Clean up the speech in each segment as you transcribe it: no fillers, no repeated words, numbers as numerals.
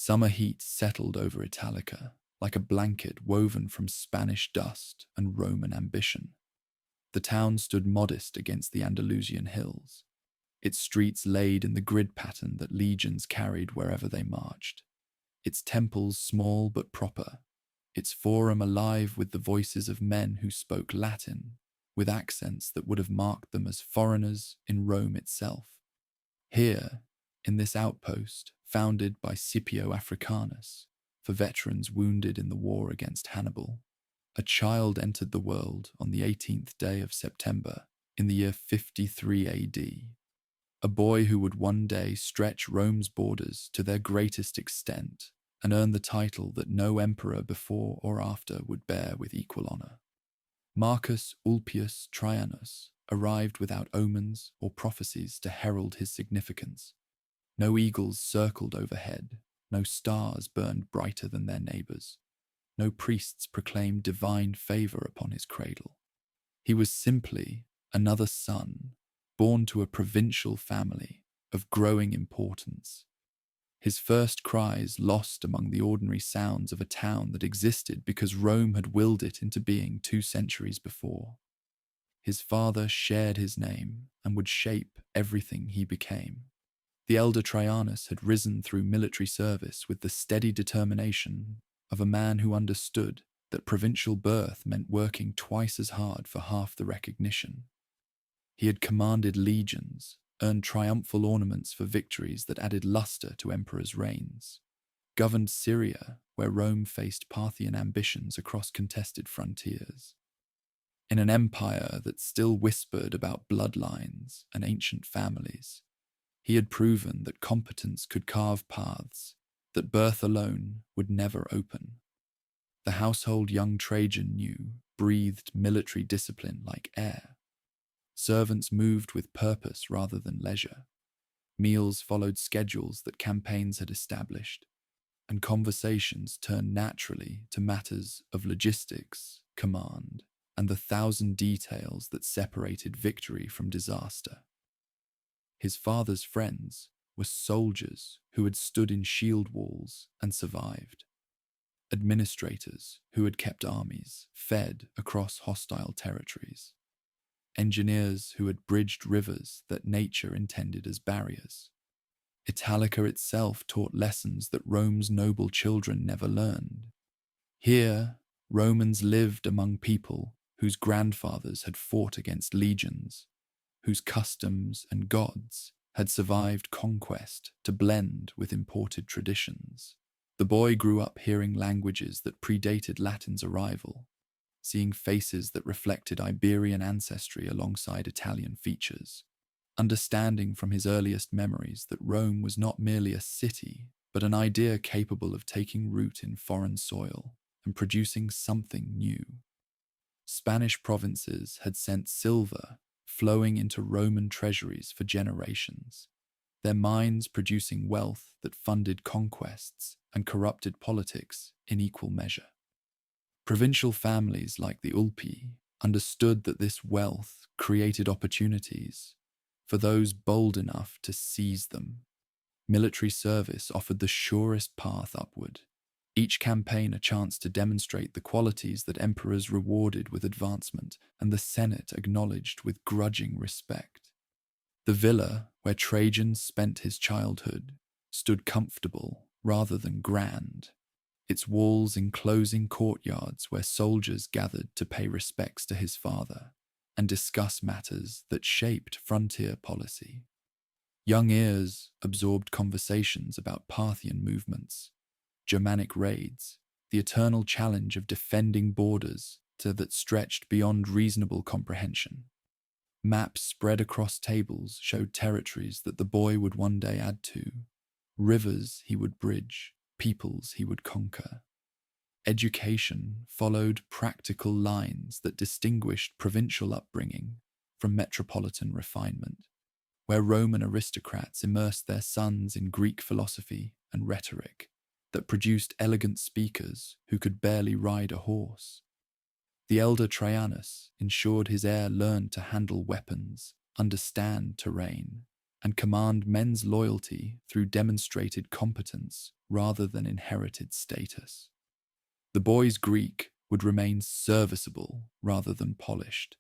Summer heat settled over Italica like a blanket woven from Spanish dust and Roman ambition. The town stood modest against the Andalusian hills, its streets laid in the grid pattern that legions carried wherever they marched, its temples small but proper, its forum alive with the voices of men who spoke Latin, with accents that would have marked them as foreigners in Rome itself. Here, in this outpost, founded by Scipio Africanus, for veterans wounded in the war against Hannibal, a child entered the world on the 18th day of September in the year 53 AD. A boy who would one day stretch Rome's borders to their greatest extent and earn the title that no emperor before or after would bear with equal honor. Marcus Ulpius Traianus arrived without omens or prophecies to herald his significance. No eagles circled overhead, no stars burned brighter than their neighbors, no priests proclaimed divine favor upon his cradle. He was simply another son, born to a provincial family of growing importance. His first cries lost among the ordinary sounds of a town that existed because Rome had willed it into being 2 centuries before. His father shared his name and would shape everything he became. The elder Trajanus had risen through military service with the steady determination of a man who understood that provincial birth meant working twice as hard for half the recognition. He had commanded legions, earned triumphal ornaments for victories that added luster to emperors' reigns, governed Syria, where Rome faced Parthian ambitions across contested frontiers. In an empire that still whispered about bloodlines and ancient families, he had proven that competence could carve paths that birth alone would never open. The household young Trajan knew breathed military discipline like air. Servants moved with purpose rather than leisure. Meals followed schedules that campaigns had established, and conversations turned naturally to matters of logistics, command, and the 1,000 details that separated victory from disaster. His father's friends were soldiers who had stood in shield walls and survived, administrators who had kept armies fed across hostile territories, engineers who had bridged rivers that nature intended as barriers. Italica itself taught lessons that Rome's noble children never learned. Here, Romans lived among people whose grandfathers had fought against legions, whose customs and gods had survived conquest to blend with imported traditions. The boy grew up hearing languages that predated Latin's arrival, seeing faces that reflected Iberian ancestry alongside Italian features, understanding from his earliest memories that Rome was not merely a city, but an idea capable of taking root in foreign soil and producing something new. Spanish provinces had sent silver flowing into Roman treasuries for generations, their mines producing wealth that funded conquests and corrupted politics in equal measure. Provincial families like the Ulpi understood that this wealth created opportunities for those bold enough to seize them. Military service offered the surest path upward, each campaign a chance to demonstrate the qualities that emperors rewarded with advancement and the Senate acknowledged with grudging respect. The villa where Trajan spent his childhood stood comfortable rather than grand, its walls enclosing courtyards where soldiers gathered to pay respects to his father and discuss matters that shaped frontier policy. Young ears absorbed conversations about Parthian movements, Germanic raids, the eternal challenge of defending borders that stretched beyond reasonable comprehension. Maps spread across tables showed territories that the boy would one day add to, rivers he would bridge, peoples he would conquer. Education followed practical lines that distinguished provincial upbringing from metropolitan refinement, where Roman aristocrats immersed their sons in Greek philosophy and rhetoric that produced elegant speakers who could barely ride a horse. The elder Trajanus ensured his heir learned to handle weapons, understand terrain, and command men's loyalty through demonstrated competence rather than inherited status. The boy's Greek would remain serviceable rather than polished,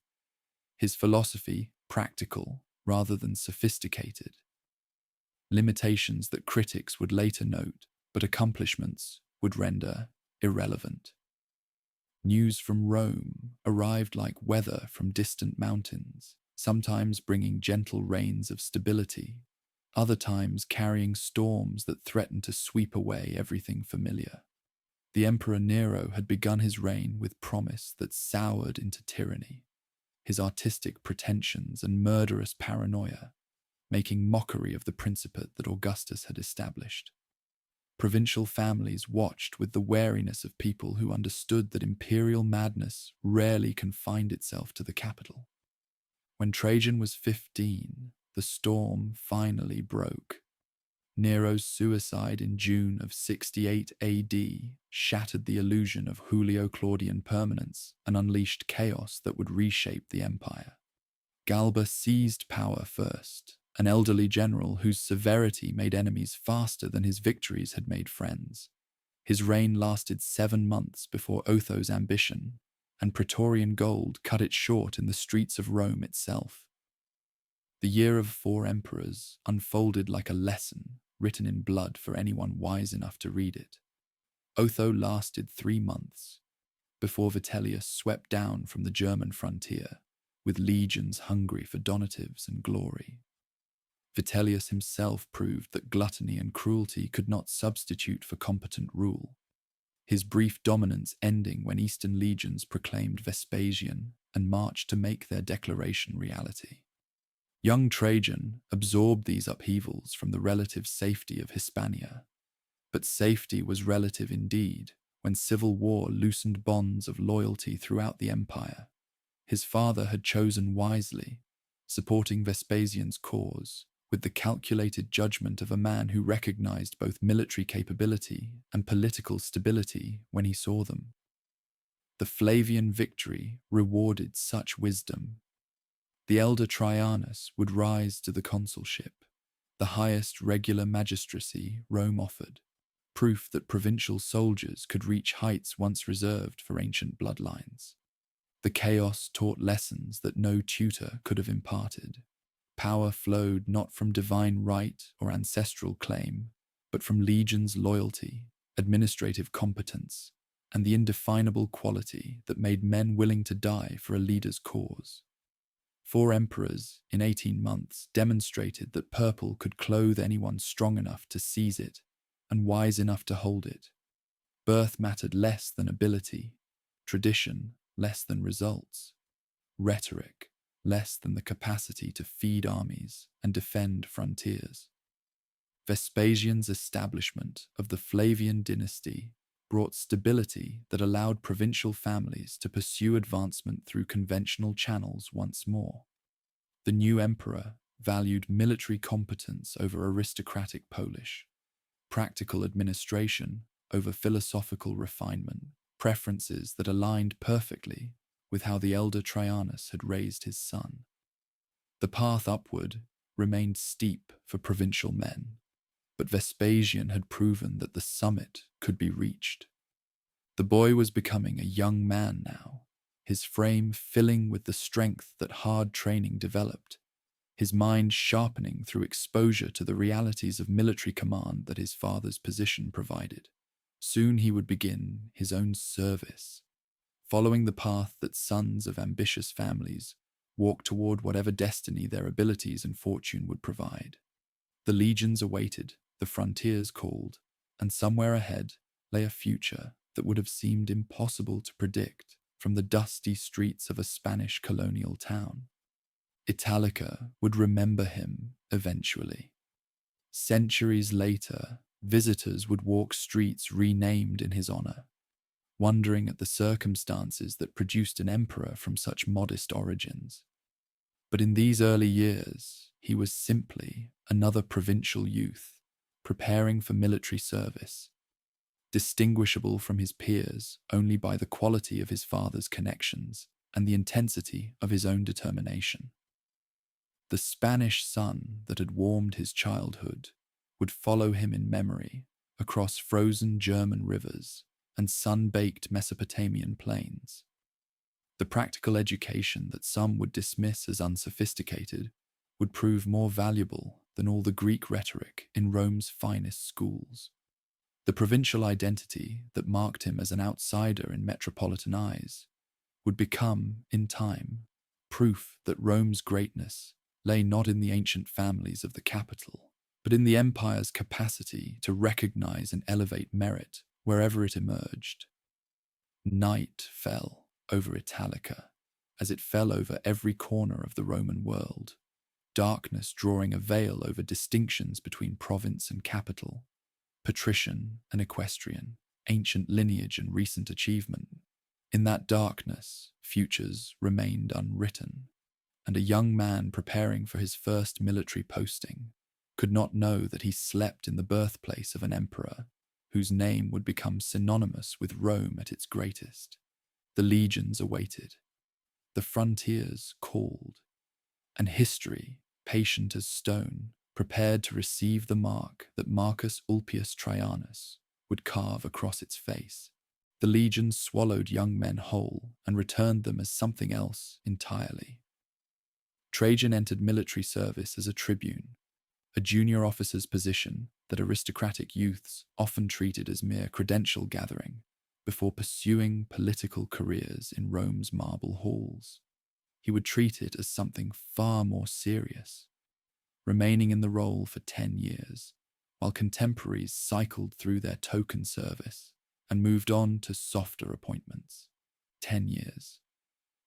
his philosophy practical rather than sophisticated. Limitations that critics would later note, but accomplishments would render irrelevant. News from Rome arrived like weather from distant mountains, sometimes bringing gentle rains of stability, other times carrying storms that threatened to sweep away everything familiar. The Emperor Nero had begun his reign with promise that soured into tyranny, his artistic pretensions and murderous paranoia making mockery of the principate that Augustus had established. Provincial families watched with the wariness of people who understood that imperial madness rarely confined itself to the capital. When Trajan was 15, the storm finally broke. Nero's suicide in June of 68 AD shattered the illusion of Julio-Claudian permanence and unleashed chaos that would reshape the empire. Galba seized power first, an elderly general whose severity made enemies faster than his victories had made friends. His reign lasted 7 months before Otho's ambition, and Praetorian gold cut it short in the streets of Rome itself. The year of 4 emperors unfolded like a lesson written in blood for anyone wise enough to read it. Otho lasted 3 months, before Vitellius swept down from the German frontier, with legions hungry for donatives and glory. Vitellius himself proved that gluttony and cruelty could not substitute for competent rule, his brief dominance ending when Eastern legions proclaimed Vespasian and marched to make their declaration reality. Young Trajan absorbed these upheavals from the relative safety of Hispania, but safety was relative indeed when civil war loosened bonds of loyalty throughout the empire. His father had chosen wisely, supporting Vespasian's cause with the calculated judgment of a man who recognized both military capability and political stability when he saw them. The Flavian victory rewarded such wisdom. The elder Traianus would rise to the consulship, the highest regular magistracy Rome offered, proof that provincial soldiers could reach heights once reserved for ancient bloodlines. The chaos taught lessons that no tutor could have imparted. Power flowed not from divine right or ancestral claim, but from legions' loyalty, administrative competence, and the indefinable quality that made men willing to die for a leader's cause. 4 emperors in 18 months demonstrated that purple could clothe anyone strong enough to seize it and wise enough to hold it. Birth mattered less than ability, tradition less than results, rhetoric less than the capacity to feed armies and defend frontiers. Vespasian's establishment of the Flavian dynasty brought stability that allowed provincial families to pursue advancement through conventional channels once more. The new emperor valued military competence over aristocratic polish, practical administration over philosophical refinement, preferences that aligned perfectly with how the elder Traianus had raised his son. The path upward remained steep for provincial men, but Vespasian had proven that the summit could be reached. The boy was becoming a young man now, his frame filling with the strength that hard training developed, his mind sharpening through exposure to the realities of military command that his father's position provided. Soon he would begin his own service, following the path that sons of ambitious families walk toward whatever destiny their abilities and fortune would provide. The legions awaited, the frontiers called, and somewhere ahead lay a future that would have seemed impossible to predict from the dusty streets of a Spanish colonial town. Italica would remember him eventually. Centuries later, visitors would walk streets renamed in his honor, wondering at the circumstances that produced an emperor from such modest origins. But in these early years, he was simply another provincial youth, preparing for military service, distinguishable from his peers only by the quality of his father's connections and the intensity of his own determination. The Spanish sun that had warmed his childhood would follow him in memory across frozen German rivers and sun-baked Mesopotamian plains. The practical education that some would dismiss as unsophisticated would prove more valuable than all the Greek rhetoric in Rome's finest schools. The provincial identity that marked him as an outsider in metropolitan eyes would become, in time, proof that Rome's greatness lay not in the ancient families of the capital, but in the empire's capacity to recognize and elevate merit wherever it emerged. Night fell over Italica, as it fell over every corner of the Roman world, darkness drawing a veil over distinctions between province and capital, patrician and equestrian, ancient lineage and recent achievement. In that darkness, futures remained unwritten, and a young man preparing for his first military posting could not know that he slept in the birthplace of an emperor whose name would become synonymous with Rome at its greatest. The legions awaited, the frontiers called, and history, patient as stone, prepared to receive the mark that Marcus Ulpius Traianus would carve across its face. The legions swallowed young men whole and returned them as something else entirely. Trajan entered military service as a tribune, a junior officer's position that aristocratic youths often treated as mere credential gathering before pursuing political careers in Rome's marble halls. He would treat it as something far more serious, remaining in the role for 10 years, while contemporaries cycled through their token service and moved on to softer appointments. 10 years.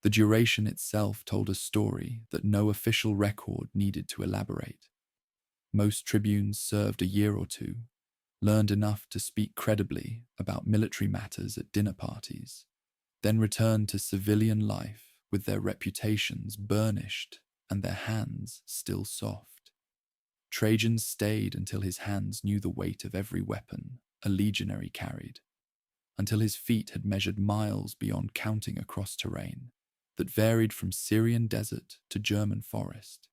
The duration itself told a story that no official record needed to elaborate. Most tribunes served a year or two, learned enough to speak credibly about military matters at dinner parties, then returned to civilian life with their reputations burnished and their hands still soft. Trajan stayed until his hands knew the weight of every weapon a legionary carried, until his feet had measured miles beyond counting across terrain that varied from Syrian desert to German forest,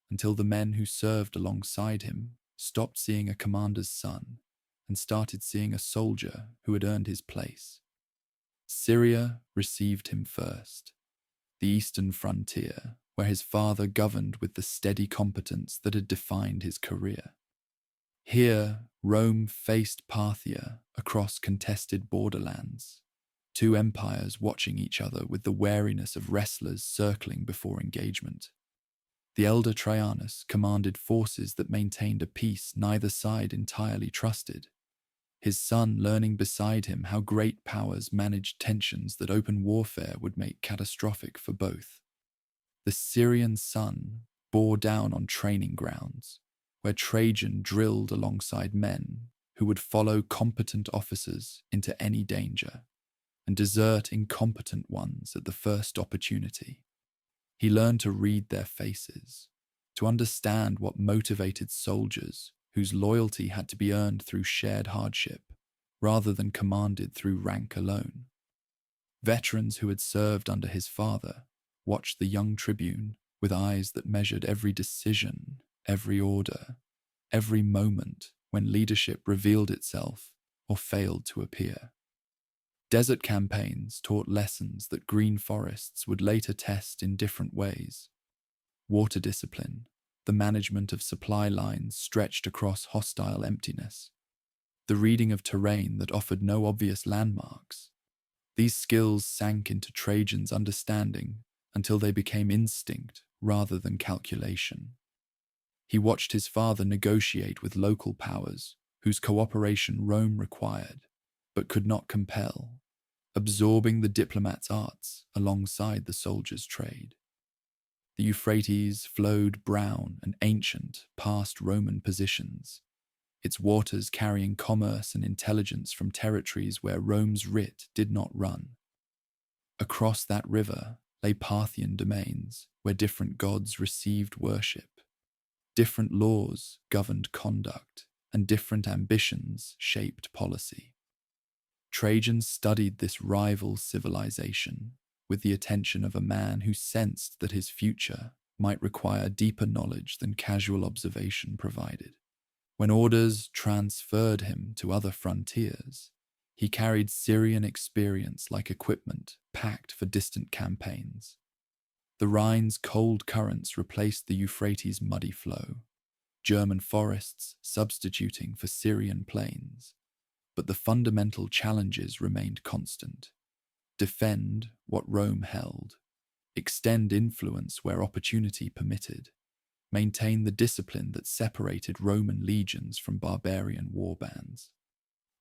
until the men who served alongside him stopped seeing a commander's son and started seeing a soldier who had earned his place. Syria received him first, the eastern frontier, where his father governed with the steady competence that had defined his career. Here, Rome faced Parthia across contested borderlands, two empires watching each other with the wariness of wrestlers circling before engagement. The elder Traianus commanded forces that maintained a peace neither side entirely trusted, his son learning beside him how great powers managed tensions that open warfare would make catastrophic for both. The Syrian son bore down on training grounds, where Trajan drilled alongside men who would follow competent officers into any danger and desert incompetent ones at the first opportunity. He learned to read their faces, to understand what motivated soldiers whose loyalty had to be earned through shared hardship, rather than commanded through rank alone. Veterans who had served under his father watched the young tribune with eyes that measured every decision, every order, every moment when leadership revealed itself or failed to appear. Desert campaigns taught lessons that green forests would later test in different ways. Water discipline, the management of supply lines stretched across hostile emptiness, the reading of terrain that offered no obvious landmarks. These skills sank into Trajan's understanding until they became instinct rather than calculation. He watched his father negotiate with local powers whose cooperation Rome required, but could not compel, absorbing the diplomat's arts alongside the soldier's trade. The Euphrates flowed brown and ancient past Roman positions, its waters carrying commerce and intelligence from territories where Rome's writ did not run. Across that river lay Parthian domains where different gods received worship, different laws governed conduct, and different ambitions shaped policy. Trajan studied this rival civilization with the attention of a man who sensed that his future might require deeper knowledge than casual observation provided. When orders transferred him to other frontiers, he carried Syrian experience like equipment packed for distant campaigns. The Rhine's cold currents replaced the Euphrates' muddy flow, German forests substituting for Syrian plains, but the fundamental challenges remained constant. Defend what Rome held, extend influence where opportunity permitted, maintain the discipline that separated Roman legions from barbarian warbands.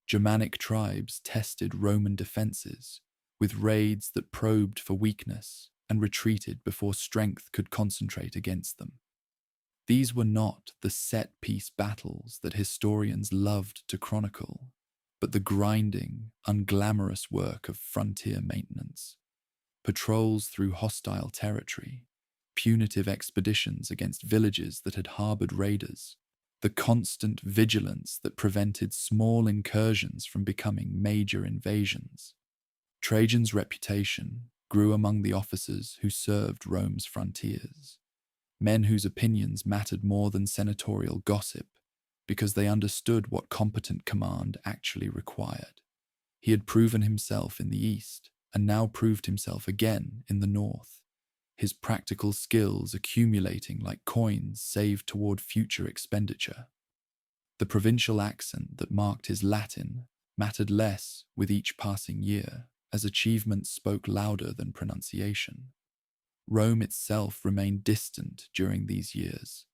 Germanic tribes tested Roman defenses with raids that probed for weakness and retreated before strength could concentrate against them. These were not the set-piece battles that historians loved to chronicle, but the grinding, unglamorous work of frontier maintenance. Patrols through hostile territory, punitive expeditions against villages that had harbored raiders, the constant vigilance that prevented small incursions from becoming major invasions. Trajan's reputation grew among the officers who served Rome's frontiers, men whose opinions mattered more than senatorial gossip because they understood what competent command actually required. He had proven himself in the east and now proved himself again in the north, his practical skills accumulating like coins saved toward future expenditure. The provincial accent that marked his Latin mattered less with each passing year, as achievements spoke louder than pronunciation. Rome itself remained distant during these years,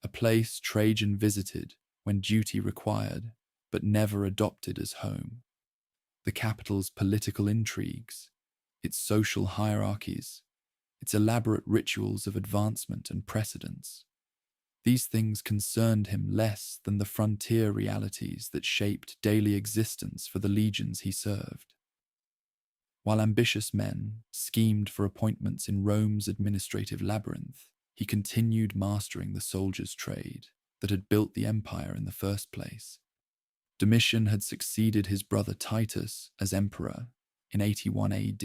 a place Trajan visited when duty required, but never adopted as home. The capital's political intrigues, its social hierarchies, its elaborate rituals of advancement and precedence. These things concerned him less than the frontier realities that shaped daily existence for the legions he served. While ambitious men schemed for appointments in Rome's administrative labyrinth, he continued mastering the soldier's trade that had built the empire in the first place. Domitian had succeeded his brother Titus as emperor in 81 AD,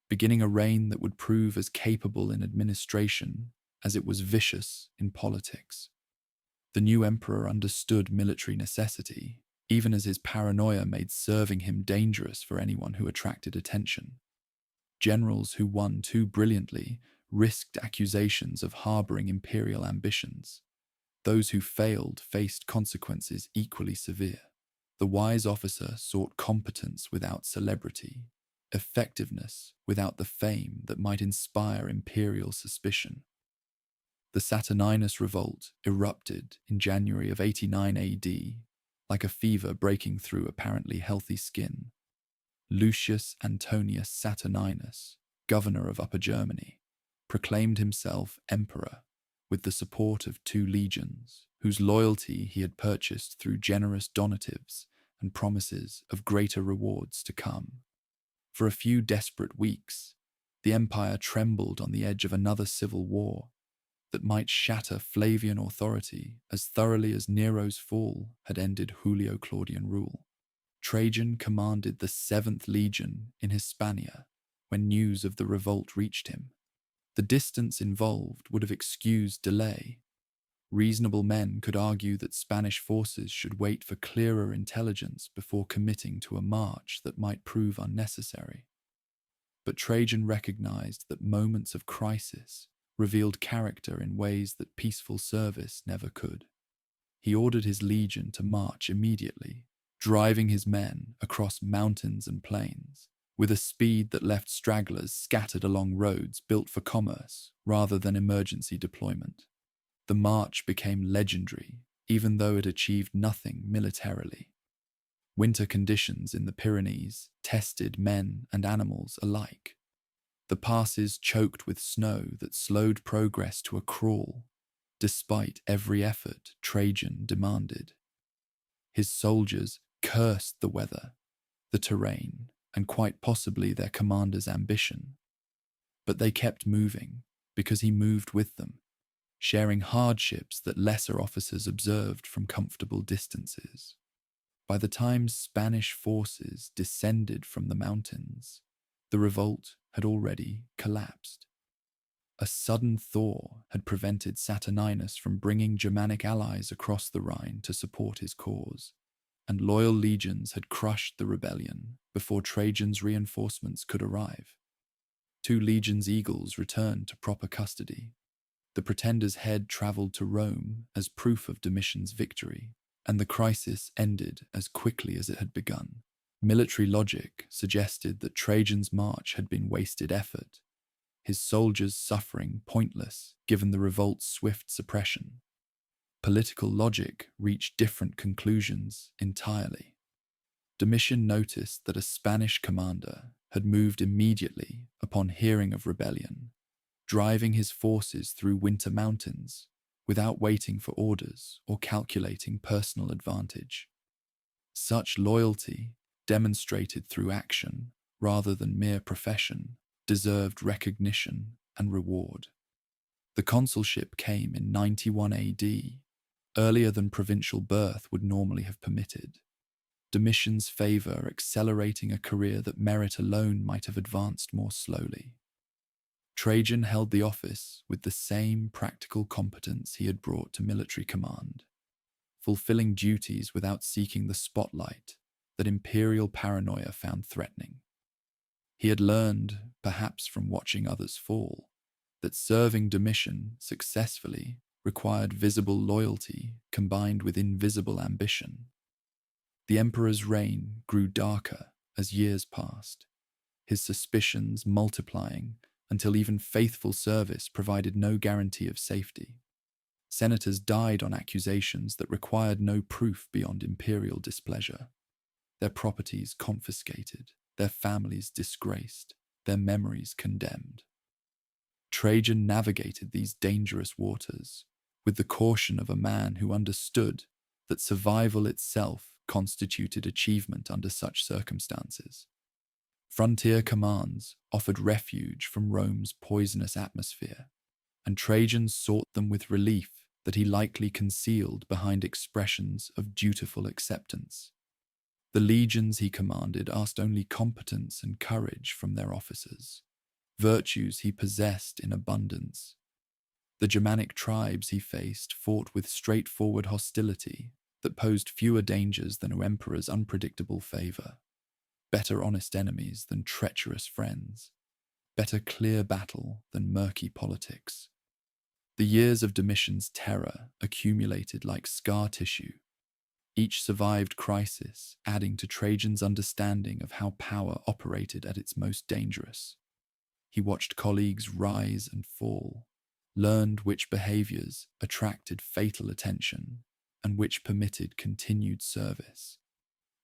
beginning a reign that would prove as capable in administration as it was vicious in politics. The new emperor understood military necessity, even as his paranoia made serving him dangerous for anyone who attracted attention. Generals who won too brilliantly risked accusations of harboring imperial ambitions. Those who failed faced consequences equally severe. The wise officer sought competence without celebrity, effectiveness without the fame that might inspire imperial suspicion. The Saturninus revolt erupted in January of 89 AD, like a fever breaking through apparently healthy skin. Lucius Antonius Saturninus, governor of Upper Germany, proclaimed himself emperor with the support of 2 legions, whose loyalty he had purchased through generous donatives and promises of greater rewards to come. For a few desperate weeks, the empire trembled on the edge of another civil war that might shatter Flavian authority as thoroughly as Nero's fall had ended Julio-Claudian rule. Trajan commanded the 7th Legion in Hispania when news of the revolt reached him. The distance involved would have excused delay. Reasonable men could argue that Spanish forces should wait for clearer intelligence before committing to a march that might prove unnecessary. But Trajan recognized that moments of crisis revealed character in ways that peaceful service never could. He ordered his legion to march immediately, driving his men across mountains and plains, with a speed that left stragglers scattered along roads built for commerce rather than emergency deployment. The march became legendary, even though it achieved nothing militarily. Winter conditions in the Pyrenees tested men and animals alike. The passes choked with snow that slowed progress to a crawl, despite every effort Trajan demanded. His soldiers cursed the weather, the terrain, and quite possibly their commander's ambition. But they kept moving because he moved with them, sharing hardships that lesser officers observed from comfortable distances. By the time Spanish forces descended from the mountains, the revolt had already collapsed. A sudden thaw had prevented Saturninus from bringing Germanic allies across the Rhine to support his cause, and loyal legions had crushed the rebellion before Trajan's reinforcements could arrive. 2 legions eagles returned to proper custody. The pretender's head travelled to Rome as proof of Domitian's victory, and the crisis ended as quickly as it had begun. Military logic suggested that Trajan's march had been wasted effort, his soldiers' suffering pointless given the revolt's swift suppression. Political logic reached different conclusions entirely. Domitian noticed that a Spanish commander had moved immediately upon hearing of rebellion, driving his forces through winter mountains without waiting for orders or calculating personal advantage. Such loyalty, demonstrated through action rather than mere profession, deserved recognition and reward. The consulship came in 91 AD, earlier than provincial birth would normally have permitted. Domitian's favour accelerating a career that merit alone might have advanced more slowly. Trajan held the office with the same practical competence he had brought to military command, fulfilling duties without seeking the spotlight that imperial paranoia found threatening. He had learned, perhaps from watching others fall, that serving Domitian successfully required visible loyalty combined with invisible ambition. The emperor's reign grew darker as years passed, his suspicions multiplying until even faithful service provided no guarantee of safety. Senators died on accusations that required no proof beyond imperial displeasure, their properties confiscated, their families disgraced, their memories condemned. Trajan navigated these dangerous waters with the caution of a man who understood that survival itself constituted achievement under such circumstances. Frontier commands offered refuge from Rome's poisonous atmosphere, and Trajan sought them with relief that he likely concealed behind expressions of dutiful acceptance. The legions he commanded asked only competence and courage from their officers, virtues he possessed in abundance. The Germanic tribes he faced fought with straightforward hostility that posed fewer dangers than an emperor's unpredictable favour. Better honest enemies than treacherous friends. Better clear battle than murky politics. The years of Domitian's terror accumulated like scar tissue, each survived crisis adding to Trajan's understanding of how power operated at its most dangerous. He watched colleagues rise and fall, learned which behaviours attracted fatal attention and which permitted continued service,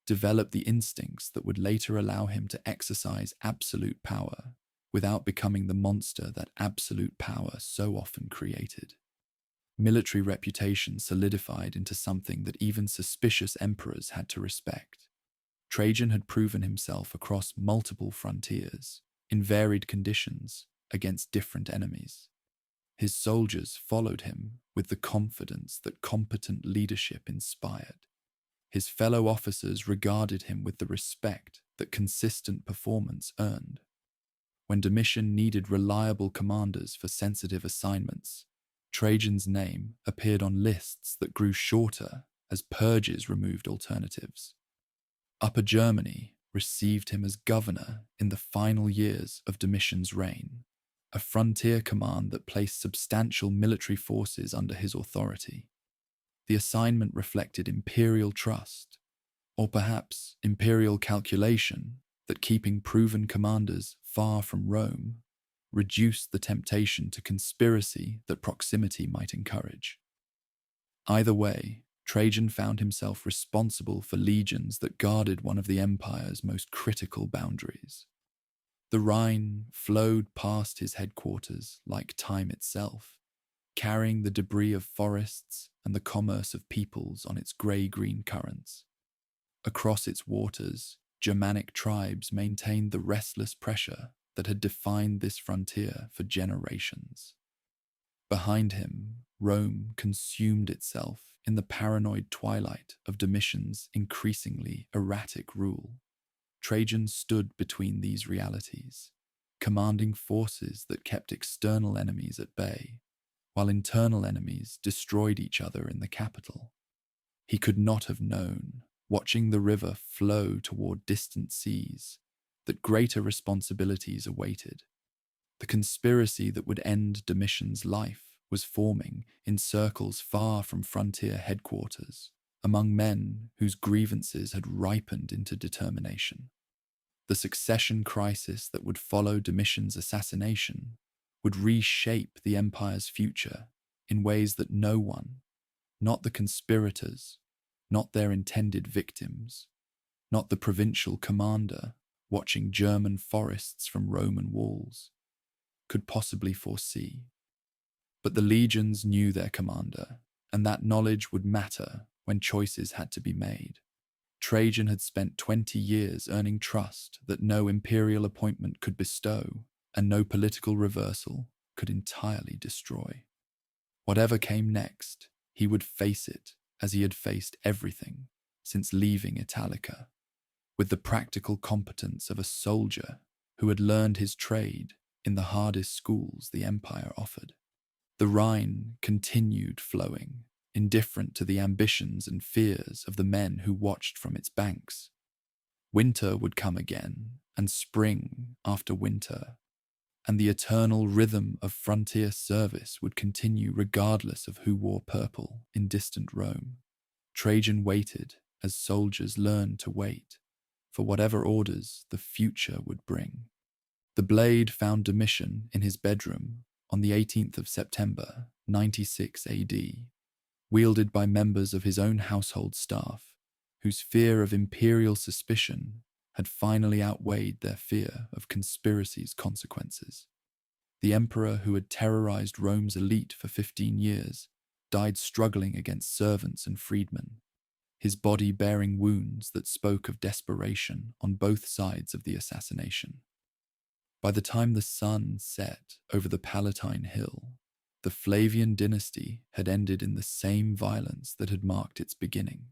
developed the instincts that would later allow him to exercise absolute power without becoming the monster that absolute power so often created. Military reputation solidified into something that even suspicious emperors had to respect. Trajan had proven himself across multiple frontiers, in varied conditions, against different enemies. His soldiers followed him with the confidence that competent leadership inspired. His fellow officers regarded him with the respect that consistent performance earned. When Domitian needed reliable commanders for sensitive assignments, Trajan's name appeared on lists that grew shorter as purges removed alternatives. Upper Germany received him as governor in the final years of Domitian's reign, a frontier command that placed substantial military forces under his authority. The assignment reflected imperial trust, or perhaps imperial calculation that keeping proven commanders far from Rome reduced the temptation to conspiracy that proximity might encourage. Either way, Trajan found himself responsible for legions that guarded one of the empire's most critical boundaries. The Rhine flowed past his headquarters like time itself, carrying the debris of forests and the commerce of peoples on its grey-green currents. Across its waters, Germanic tribes maintained the restless pressure that had defined this frontier for generations. Behind him, Rome consumed itself in the paranoid twilight of Domitian's increasingly erratic rule. Trajan stood between these realities, commanding forces that kept external enemies at bay, while internal enemies destroyed each other in the capital. He could not have known, watching the river flow toward distant seas, that greater responsibilities awaited. The conspiracy that would end Domitian's life was forming in circles far from frontier headquarters, among men whose grievances had ripened into determination. The succession crisis that would follow Domitian's assassination would reshape the empire's future in ways that no one, not the conspirators, not their intended victims, not the provincial commander watching German forests from Roman walls, could possibly foresee. But the legions knew their commander, and that knowledge would matter when choices had to be made. Trajan had spent 20 years earning trust that no imperial appointment could bestow, and no political reversal could entirely destroy. Whatever came next, he would face it as he had faced everything since leaving Italica, with the practical competence of a soldier who had learned his trade in the hardest schools the empire offered. The Rhine continued flowing, indifferent to the ambitions and fears of the men who watched from its banks. Winter would come again, and spring after winter, and the eternal rhythm of frontier service would continue regardless of who wore purple in distant Rome. Trajan waited as soldiers learned to wait for whatever orders the future would bring. The blade found Domitian in his bedroom on the 18th of September, 96 AD, wielded by members of his own household staff, whose fear of imperial suspicion had finally outweighed their fear of conspiracy's consequences. The emperor who had terrorized Rome's elite for 15 years died struggling against servants and freedmen, his body bearing wounds that spoke of desperation on both sides of the assassination. By the time the sun set over the Palatine Hill, the Flavian dynasty had ended in the same violence that had marked its beginning.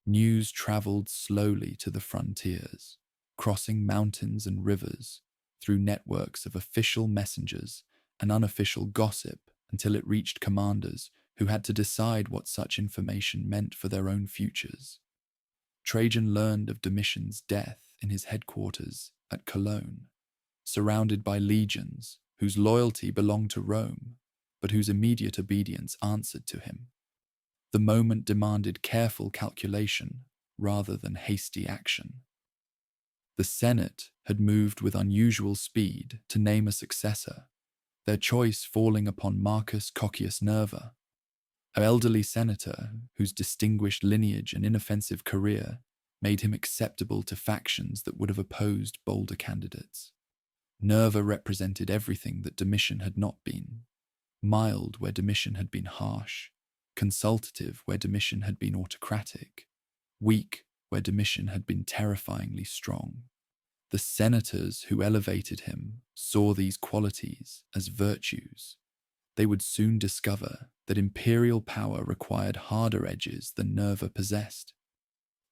News traveled slowly to the frontiers, crossing mountains and rivers through networks of official messengers and unofficial gossip until it reached commanders who had to decide what such information meant for their own futures. Trajan learned of Domitian's death in his headquarters at Cologne, surrounded by legions whose loyalty belonged to Rome, but whose immediate obedience answered to him. The moment demanded careful calculation rather than hasty action. The Senate had moved with unusual speed to name a successor, their choice falling upon Marcus Coccius Nerva, an elderly senator whose distinguished lineage and inoffensive career made him acceptable to factions that would have opposed bolder candidates. Nerva represented everything that Domitian had not been: mild where Domitian had been harsh, consultative where Domitian had been autocratic, weak where Domitian had been terrifyingly strong. The senators who elevated him saw these qualities as virtues. They would soon discover that imperial power required harder edges than Nerva possessed.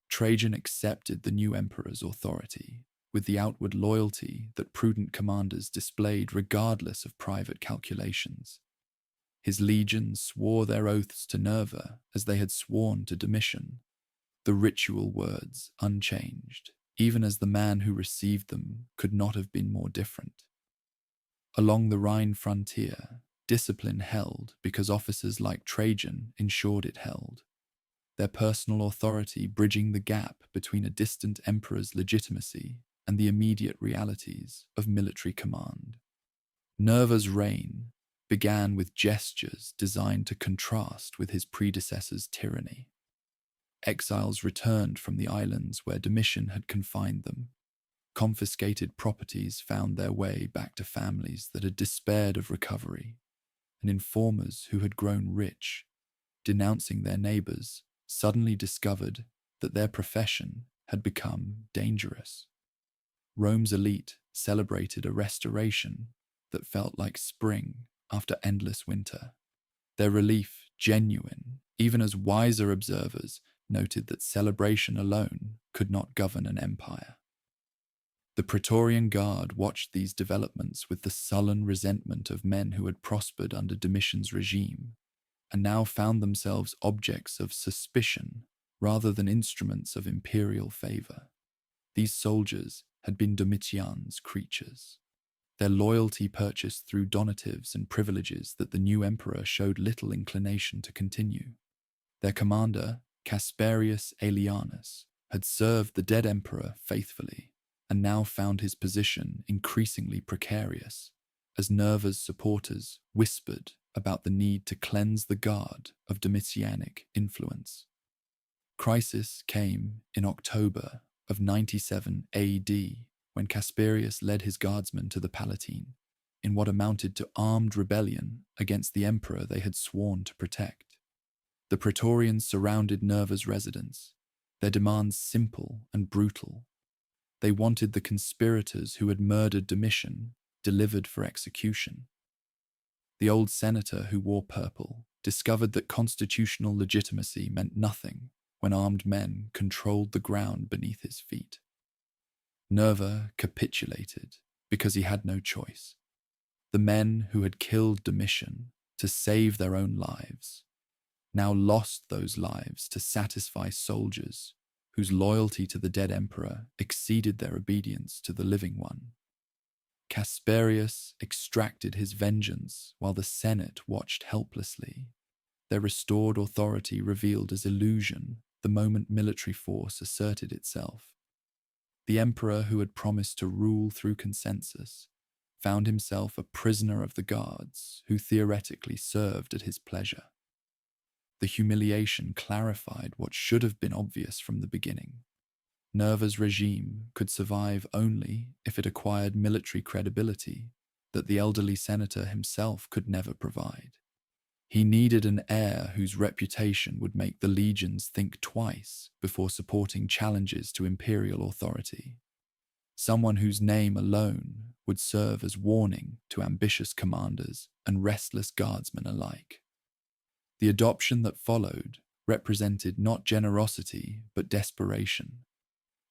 Trajan accepted the new emperor's authority with the outward loyalty that prudent commanders displayed regardless of private calculations. His legions swore their oaths to Nerva as they had sworn to Domitian, the ritual words unchanged, even as the man who received them could not have been more different. Along the Rhine frontier, discipline held because officers like Trajan ensured it held, their personal authority bridging the gap between a distant emperor's legitimacy and the immediate realities of military command. Nerva's reign began with gestures designed to contrast with his predecessor's tyranny. Exiles returned from the islands where Domitian had confined them. Confiscated properties found their way back to families that had despaired of recovery, and informers who had grown rich, denouncing their neighbors, suddenly discovered that their profession had become dangerous. Rome's elite celebrated a restoration that felt like spring after endless winter, their relief genuine, even as wiser observers noted that celebration alone could not govern an empire. The Praetorian Guard watched these developments with the sullen resentment of men who had prospered under Domitian's regime, and now found themselves objects of suspicion rather than instruments of imperial favor. These soldiers had been Domitian's creatures, their loyalty purchased through donatives and privileges that the new emperor showed little inclination to continue. Their commander, Casparius Aelianus, had served the dead emperor faithfully, and now found his position increasingly precarious, as Nerva's supporters whispered about the need to cleanse the guard of Domitianic influence. Crisis came in October of 97 AD, when Casparius led his guardsmen to the Palatine, in what amounted to armed rebellion against the emperor they had sworn to protect. The Praetorians surrounded Nerva's residence, their demands simple and brutal. They wanted the conspirators who had murdered Domitian delivered for execution. The old senator who wore purple discovered that constitutional legitimacy meant nothing when armed men controlled the ground beneath his feet. Nerva capitulated because he had no choice. The men who had killed Domitian to save their own lives now lost those lives to satisfy soldiers whose loyalty to the dead emperor exceeded their obedience to the living one. Casparius extracted his vengeance while the Senate watched helplessly, their restored authority revealed as illusion the moment military force asserted itself. The emperor who had promised to rule through consensus found himself a prisoner of the guards who theoretically served at his pleasure. The humiliation clarified what should have been obvious from the beginning. Nerva's regime could survive only if it acquired military credibility that the elderly senator himself could never provide. He needed an heir whose reputation would make the legions think twice before supporting challenges to imperial authority. Someone whose name alone would serve as warning to ambitious commanders and restless guardsmen alike. The adoption that followed represented not generosity but desperation,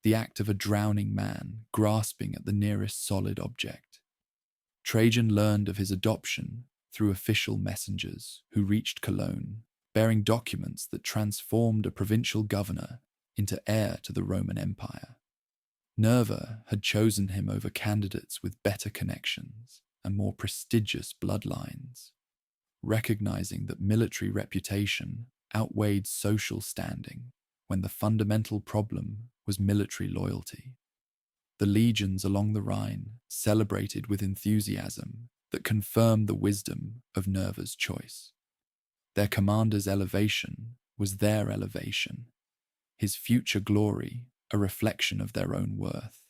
the act of a drowning man grasping at the nearest solid object. Trajan learned of his adoption through official messengers who reached Cologne, bearing documents that transformed a provincial governor into heir to the Roman Empire. Nerva had chosen him over candidates with better connections and more prestigious bloodlines, recognizing that military reputation outweighed social standing when the fundamental problem was military loyalty. The legions along the Rhine celebrated with enthusiasm that confirmed the wisdom of Nerva's choice. Their commander's elevation was their elevation, his future glory a reflection of their own worth.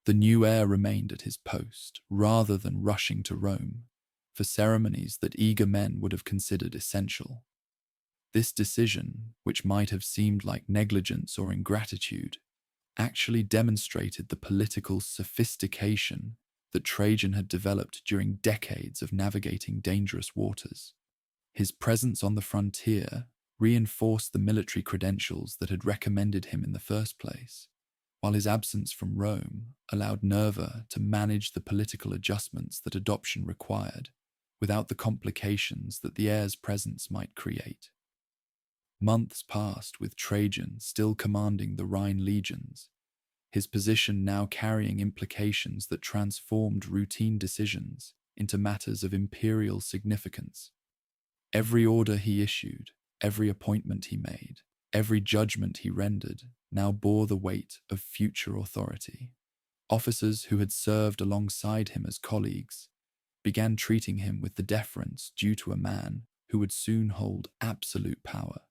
The new heir remained at his post rather than rushing to Rome for ceremonies that eager men would have considered essential. This decision, which might have seemed like negligence or ingratitude, actually demonstrated the political sophistication that Trajan had developed during decades of navigating dangerous waters. His presence on the frontier reinforced the military credentials that had recommended him in the first place, while his absence from Rome allowed Nerva to manage the political adjustments that adoption required, without the complications that the heir's presence might create. Months passed with Trajan still commanding the Rhine legions, his position now carrying implications that transformed routine decisions into matters of imperial significance. Every order he issued, every appointment he made, every judgment he rendered now bore the weight of future authority. Officers who had served alongside him as colleagues began treating him with the deference due to a man who would soon hold absolute power.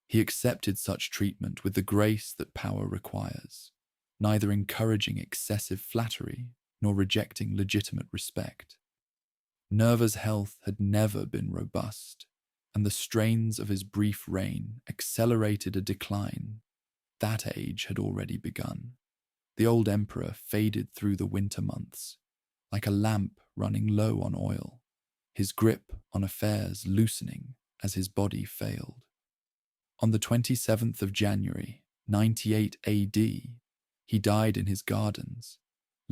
He accepted such treatment with the grace that power requires, neither encouraging excessive flattery nor rejecting legitimate respect. Nerva's health had never been robust, and the strains of his brief reign accelerated a decline. That age had already begun. The old emperor faded through the winter months, like a lamp running low on oil, his grip on affairs loosening as his body failed. On the 27th of January, 98 AD, he died in his gardens,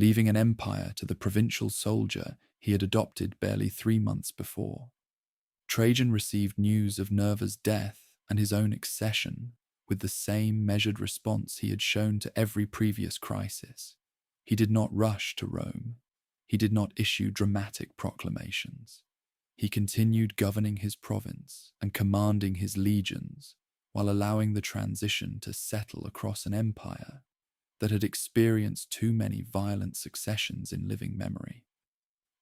leaving an empire to the provincial soldier he had adopted barely 3 months before. Trajan received news of Nerva's death and his own accession with the same measured response he had shown to every previous crisis. He did not rush to Rome. He did not issue dramatic proclamations. He continued governing his province and commanding his legions while allowing the transition to settle across an empire that had experienced too many violent successions in living memory.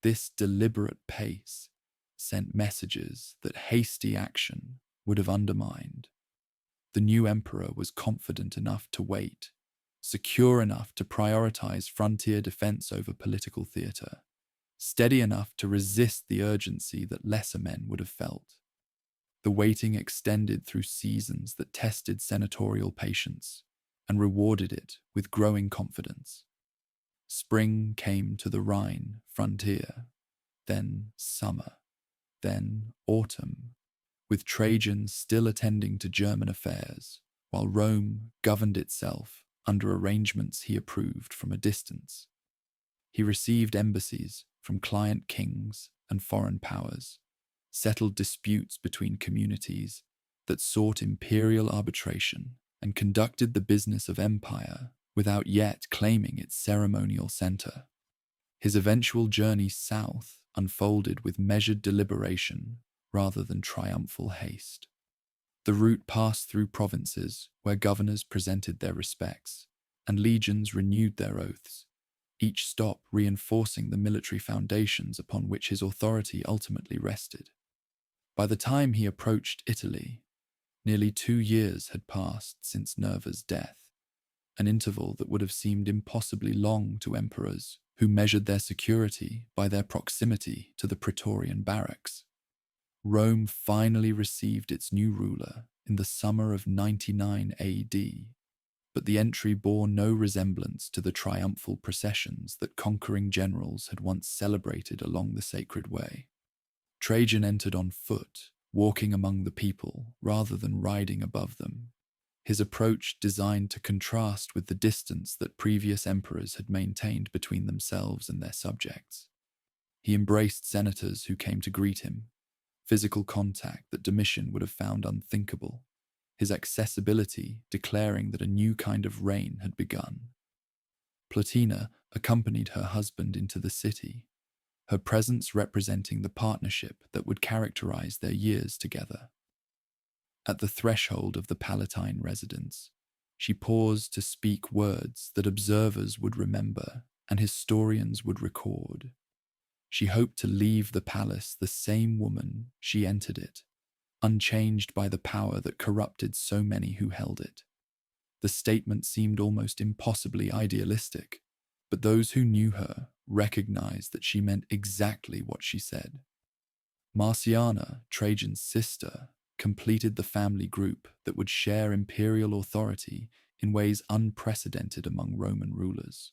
This deliberate pace sent messages that hasty action would have undermined. The new emperor was confident enough to wait, secure enough to prioritize frontier defense over political theater, steady enough to resist the urgency that lesser men would have felt. The waiting extended through seasons that tested senatorial patience and rewarded it with growing confidence. Spring came to the Rhine frontier, then summer, then autumn, with Trajan still attending to German affairs, while Rome governed itself under arrangements he approved from a distance. He received embassies from client kings and foreign powers, settled disputes between communities that sought imperial arbitration, and conducted the business of empire without yet claiming its ceremonial center. His eventual journey south unfolded with measured deliberation rather than triumphal haste. The route passed through provinces where governors presented their respects and legions renewed their oaths, each stop reinforcing the military foundations upon which his authority ultimately rested. By the time he approached Italy, nearly 2 years had passed since Nerva's death, an interval that would have seemed impossibly long to emperors who measured their security by their proximity to the Praetorian barracks. Rome finally received its new ruler in the summer of 99 AD, but the entry bore no resemblance to the triumphal processions that conquering generals had once celebrated along the sacred way. Trajan entered on foot, walking among the people rather than riding above them, his approach designed to contrast with the distance that previous emperors had maintained between themselves and their subjects. He embraced senators who came to greet him, physical contact that Domitian would have found unthinkable, his accessibility declaring that a new kind of reign had begun. Plotina accompanied her husband into the city, her presence representing the partnership that would characterize their years together. At the threshold of the Palatine residence, she paused to speak words that observers would remember and historians would record. She hoped to leave the palace the same woman she entered it, unchanged by the power that corrupted so many who held it. The statement seemed almost impossibly idealistic, but those who knew her recognized that she meant exactly what she said. Marciana, Trajan's sister, completed the family group that would share imperial authority in ways unprecedented among Roman rulers.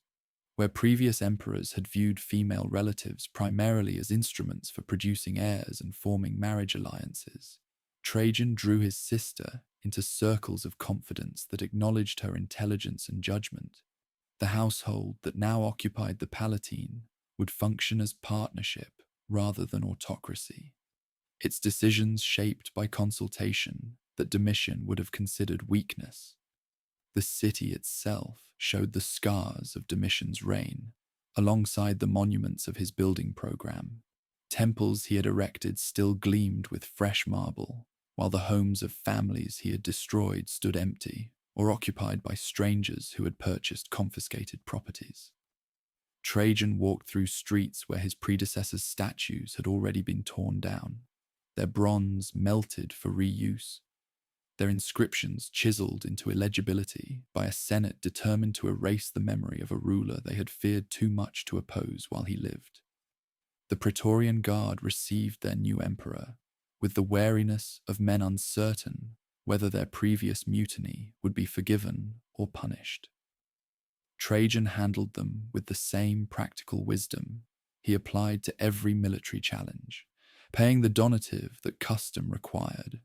Where previous emperors had viewed female relatives primarily as instruments for producing heirs and forming marriage alliances, Trajan drew his sister into circles of confidence that acknowledged her intelligence and judgment. The household that now occupied the Palatine would function as partnership rather than autocracy, its decisions shaped by consultation that Domitian would have considered weakness. The city itself showed the scars of Domitian's reign, alongside the monuments of his building program. Temples he had erected still gleamed with fresh marble, while the homes of families he had destroyed stood empty or occupied by strangers who had purchased confiscated properties. Trajan walked through streets where his predecessors' statues had already been torn down, their bronze melted for reuse, their inscriptions chiseled into illegibility by a senate determined to erase the memory of a ruler they had feared too much to oppose while he lived. The Praetorian Guard received their new emperor with the wariness of men uncertain whether their previous mutiny would be forgiven or punished. Trajan handled them with the same practical wisdom he applied to every military challenge, paying the donative that custom required,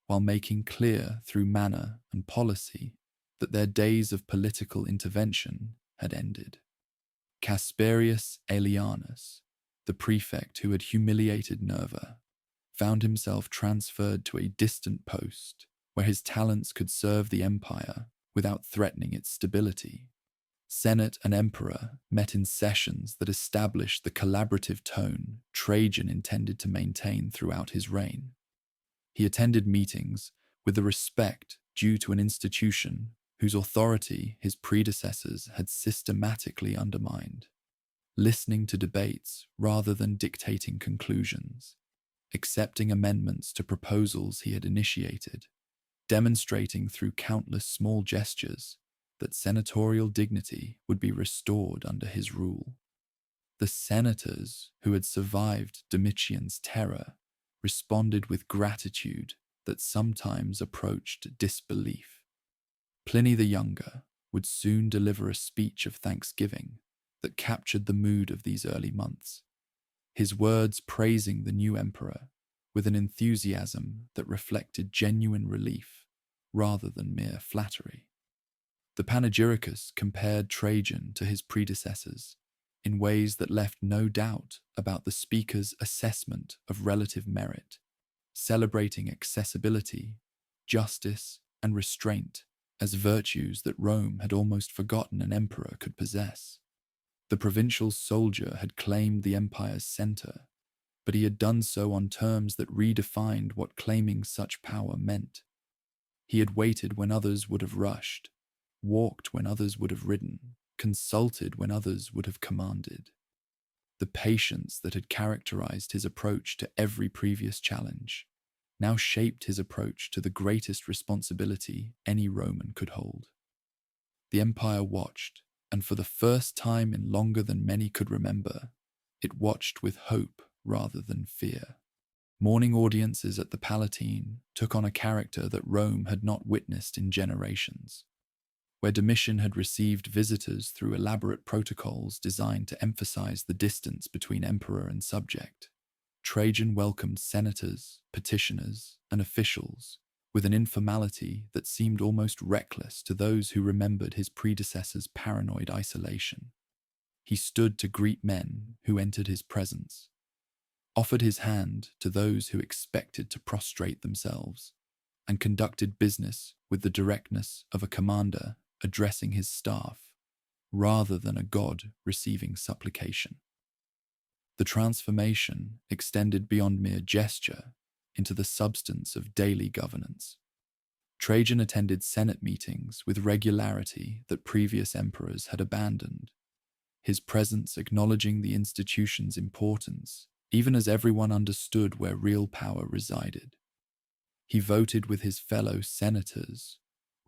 while making clear through manner and policy that their days of political intervention had ended. Casperius Aelianus, the prefect who had humiliated Nerva, found himself transferred to a distant post where his talents could serve the empire without threatening its stability. Senate and emperor met in sessions that established the collaborative tone Trajan intended to maintain throughout his reign. He attended meetings with the respect due to an institution whose authority his predecessors had systematically undermined, listening to debates rather than dictating conclusions, accepting amendments to proposals he had initiated, demonstrating through countless small gestures that senatorial dignity would be restored under his rule. The senators who had survived Domitian's terror responded with gratitude that sometimes approached disbelief. Pliny the Younger would soon deliver a speech of thanksgiving that captured the mood of these early months, his words praising the new emperor with an enthusiasm that reflected genuine relief rather than mere flattery. The Panegyricus compared Trajan to his predecessors in ways that left no doubt about the speaker's assessment of relative merit, celebrating accessibility, justice, and restraint as virtues that Rome had almost forgotten an emperor could possess. The provincial soldier had claimed the empire's center, but he had done so on terms that redefined what claiming such power meant. He had waited when others would have rushed, walked when others would have ridden, consulted when others would have commanded. The patience that had characterized his approach to every previous challenge now shaped his approach to the greatest responsibility any Roman could hold. The empire watched, and for the first time in longer than many could remember, it watched with hope rather than fear. Morning audiences at the Palatine took on a character that Rome had not witnessed in generations. Where Domitian had received visitors through elaborate protocols designed to emphasize the distance between emperor and subject, Trajan welcomed senators, petitioners, and officials with an informality that seemed almost reckless to those who remembered his predecessor's paranoid isolation. He stood to greet men who entered his presence, offered his hand to those who expected to prostrate themselves, and conducted business with the directness of a commander addressing his staff, rather than a god receiving supplication. The transformation extended beyond mere gesture into the substance of daily governance. Trajan attended Senate meetings with regularity that previous emperors had abandoned, his presence acknowledging the institution's importance, even as everyone understood where real power resided. He voted with his fellow senators,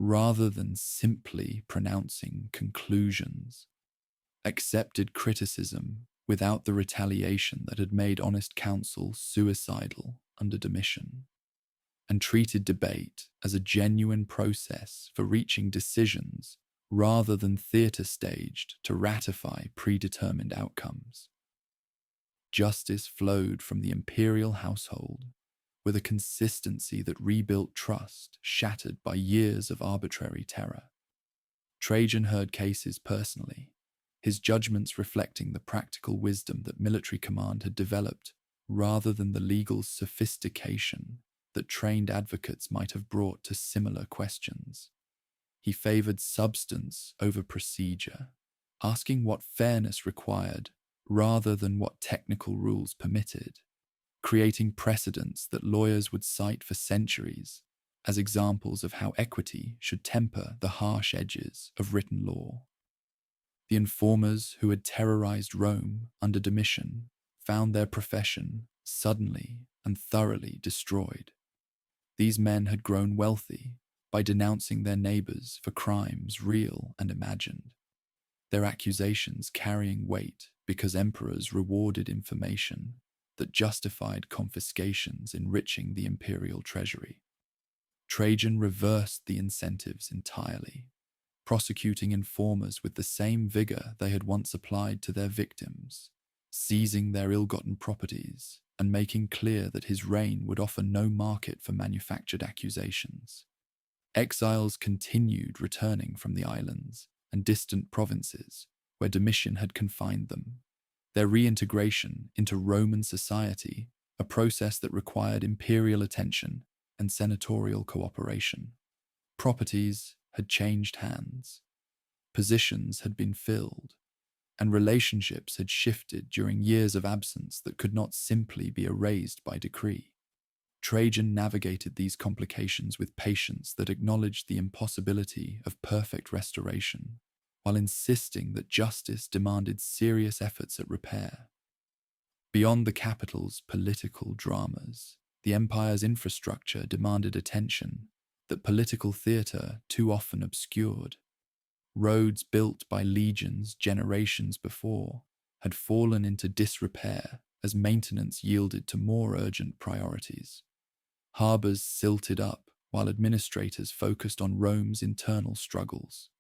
rather than simply pronouncing conclusions, accepted criticism without the retaliation that had made honest counsel suicidal under Domitian, and treated debate as a genuine process for reaching decisions rather than theatre staged to ratify predetermined outcomes. Justice flowed from the imperial household with a consistency that rebuilt trust shattered by years of arbitrary terror. Trajan heard cases personally, his judgments reflecting the practical wisdom that military command had developed rather than the legal sophistication that trained advocates might have brought to similar questions. He favored substance over procedure, asking what fairness required rather than what technical rules permitted, creating precedents that lawyers would cite for centuries as examples of how equity should temper the harsh edges of written law. The informers who had terrorized Rome under Domitian found their profession suddenly and thoroughly destroyed. These men had grown wealthy by denouncing their neighbors for crimes real and imagined, their accusations carrying weight because emperors rewarded information that justified confiscations enriching the imperial treasury. Trajan reversed the incentives entirely, prosecuting informers with the same vigor they had once applied to their victims, seizing their ill-gotten properties and making clear that his reign would offer no market for manufactured accusations. Exiles continued returning from the islands and distant provinces where Domitian had confined them. Their reintegration into Roman society, a process that required imperial attention and senatorial cooperation. Properties had changed hands, positions had been filled, and relationships had shifted during years of absence that could not simply be erased by decree. Trajan navigated these complications with patience that acknowledged the impossibility of perfect restoration, while insisting that justice demanded serious efforts at repair. Beyond the capital's political dramas, the empire's infrastructure demanded attention that political theatre too often obscured. Roads built by legions generations before had fallen into disrepair as maintenance yielded to more urgent priorities. Harbours silted up while administrators focused on Rome's internal struggles.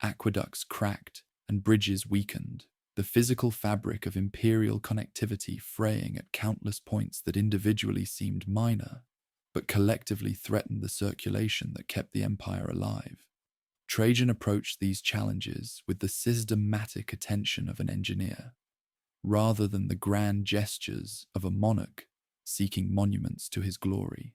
Aqueducts cracked and bridges weakened, the physical fabric of imperial connectivity fraying at countless points that individually seemed minor, but collectively threatened the circulation that kept the empire alive. Trajan approached these challenges with the systematic attention of an engineer, rather than the grand gestures of a monarch seeking monuments to his glory.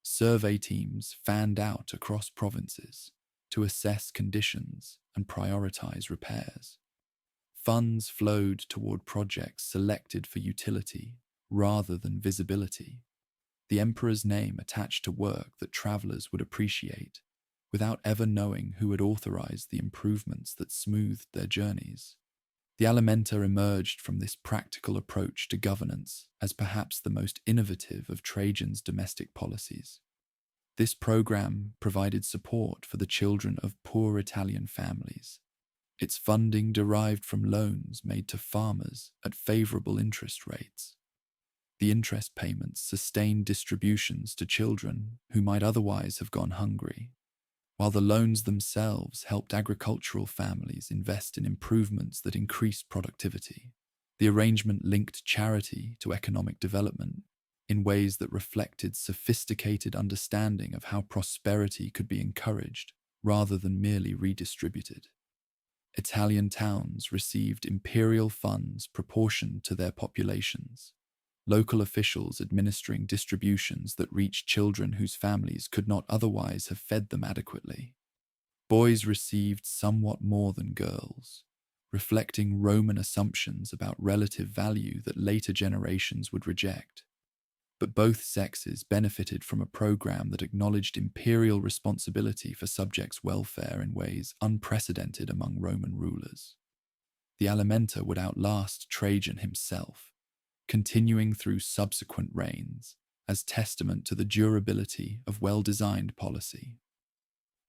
Survey teams fanned out across provinces to assess conditions and prioritize repairs. Funds flowed toward projects selected for utility rather than visibility. The emperor's name attached to work that travelers would appreciate, without ever knowing who had authorized the improvements that smoothed their journeys. The Alimenta emerged from this practical approach to governance as perhaps the most innovative of Trajan's domestic policies. This program provided support for the children of poor Italian families. Its funding derived from loans made to farmers at favorable interest rates. The interest payments sustained distributions to children who might otherwise have gone hungry, while the loans themselves helped agricultural families invest in improvements that increased productivity. The arrangement linked charity to economic development in ways that reflected sophisticated understanding of how prosperity could be encouraged rather than merely redistributed. Italian towns received imperial funds proportioned to their populations, local officials administering distributions that reached children whose families could not otherwise have fed them adequately. Boys received somewhat more than girls, reflecting Roman assumptions about relative value that later generations would reject. But both sexes benefited from a program that acknowledged imperial responsibility for subjects' welfare in ways unprecedented among Roman rulers. The Alimenta would outlast Trajan himself, continuing through subsequent reigns as testament to the durability of well-designed policy.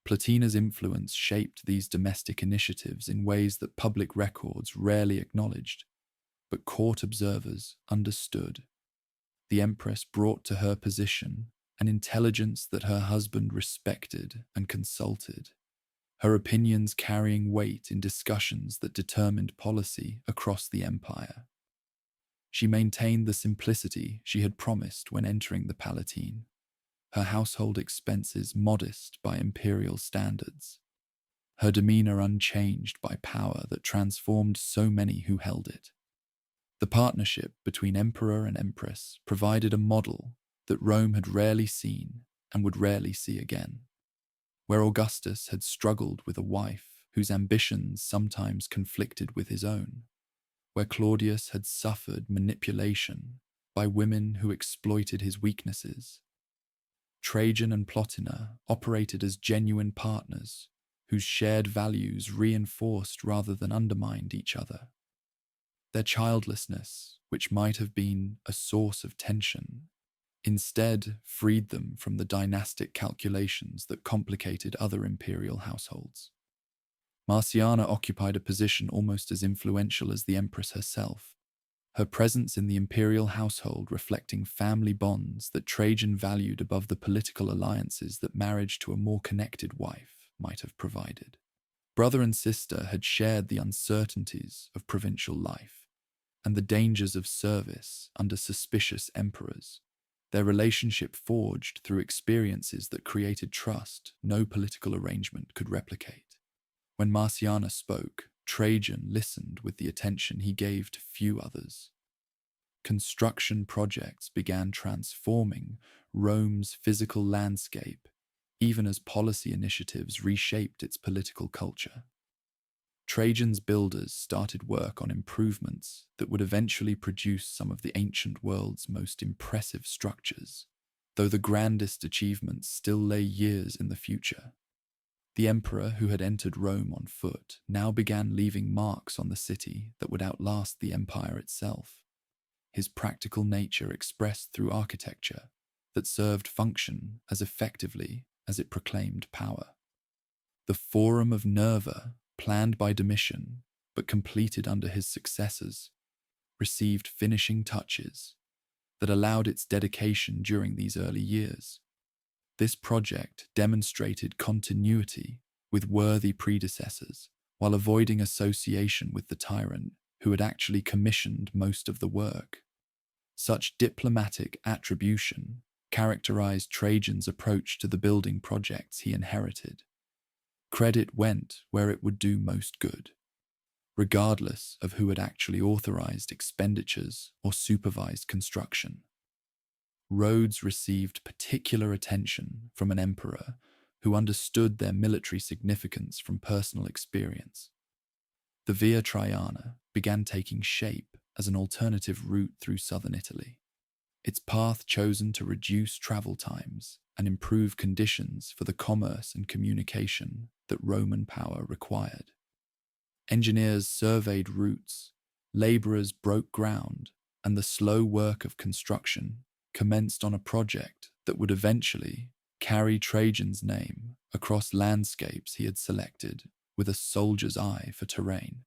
Platina's influence shaped these domestic initiatives in ways that public records rarely acknowledged, but court observers understood. The empress brought to her position an intelligence that her husband respected and consulted, her opinions carrying weight in discussions that determined policy across the empire. She maintained the simplicity she had promised when entering the Palatine, her household expenses modest by imperial standards, her demeanor unchanged by power that transformed so many who held it. The partnership between emperor and empress provided a model that Rome had rarely seen and would rarely see again. Where Augustus had struggled with a wife whose ambitions sometimes conflicted with his own, where Claudius had suffered manipulation by women who exploited his weaknesses, Trajan and Plotina operated as genuine partners whose shared values reinforced rather than undermined each other. Their childlessness, which might have been a source of tension, instead freed them from the dynastic calculations that complicated other imperial households. Marciana occupied a position almost as influential as the empress herself, her presence in the imperial household reflecting family bonds that Trajan valued above the political alliances that marriage to a more connected wife might have provided. Brother and sister had shared the uncertainties of provincial life and the dangers of service under suspicious emperors, their relationship forged through experiences that created trust no political arrangement could replicate. When Marciana spoke, Trajan listened with the attention he gave to few others. Construction projects began transforming Rome's physical landscape, even as policy initiatives reshaped its political culture. Trajan's builders started work on improvements that would eventually produce some of the ancient world's most impressive structures, though the grandest achievements still lay years in the future. The emperor, who had entered Rome on foot, now began leaving marks on the city that would outlast the empire itself. His practical nature expressed through architecture that served function as effectively as it proclaimed power. The Forum of Nerva, planned by Domitian but completed under his successors, received finishing touches that allowed its dedication during these early years. This project demonstrated continuity with worthy predecessors while avoiding association with the tyrant who had actually commissioned most of the work. Such diplomatic attribution characterized Trajan's approach to the building projects he inherited. Credit went where it would do most good, regardless of who had actually authorized expenditures or supervised construction. Roads received particular attention from an emperor who understood their military significance from personal experience. The Via Traiana began taking shape as an alternative route through southern Italy, its path chosen to reduce travel times and improve conditions for the commerce and communication that Roman power required. Engineers surveyed routes, laborers broke ground, and the slow work of construction commenced on a project that would eventually carry Trajan's name across landscapes he had selected with a soldier's eye for terrain.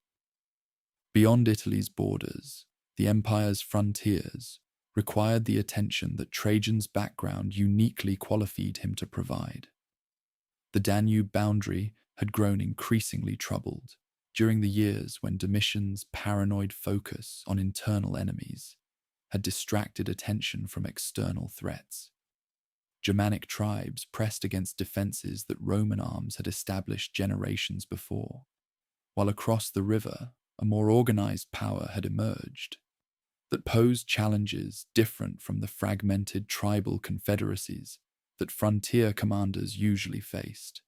Beyond Italy's borders, the empire's frontiers required the attention that Trajan's background uniquely qualified him to provide. The Danube boundary had grown increasingly troubled during the years when Domitian's paranoid focus on internal enemies had distracted attention from external threats. Germanic tribes pressed against defenses that Roman arms had established generations before, while across the river a more organized power had emerged that posed challenges different from the fragmented tribal confederacies that frontier commanders usually faced.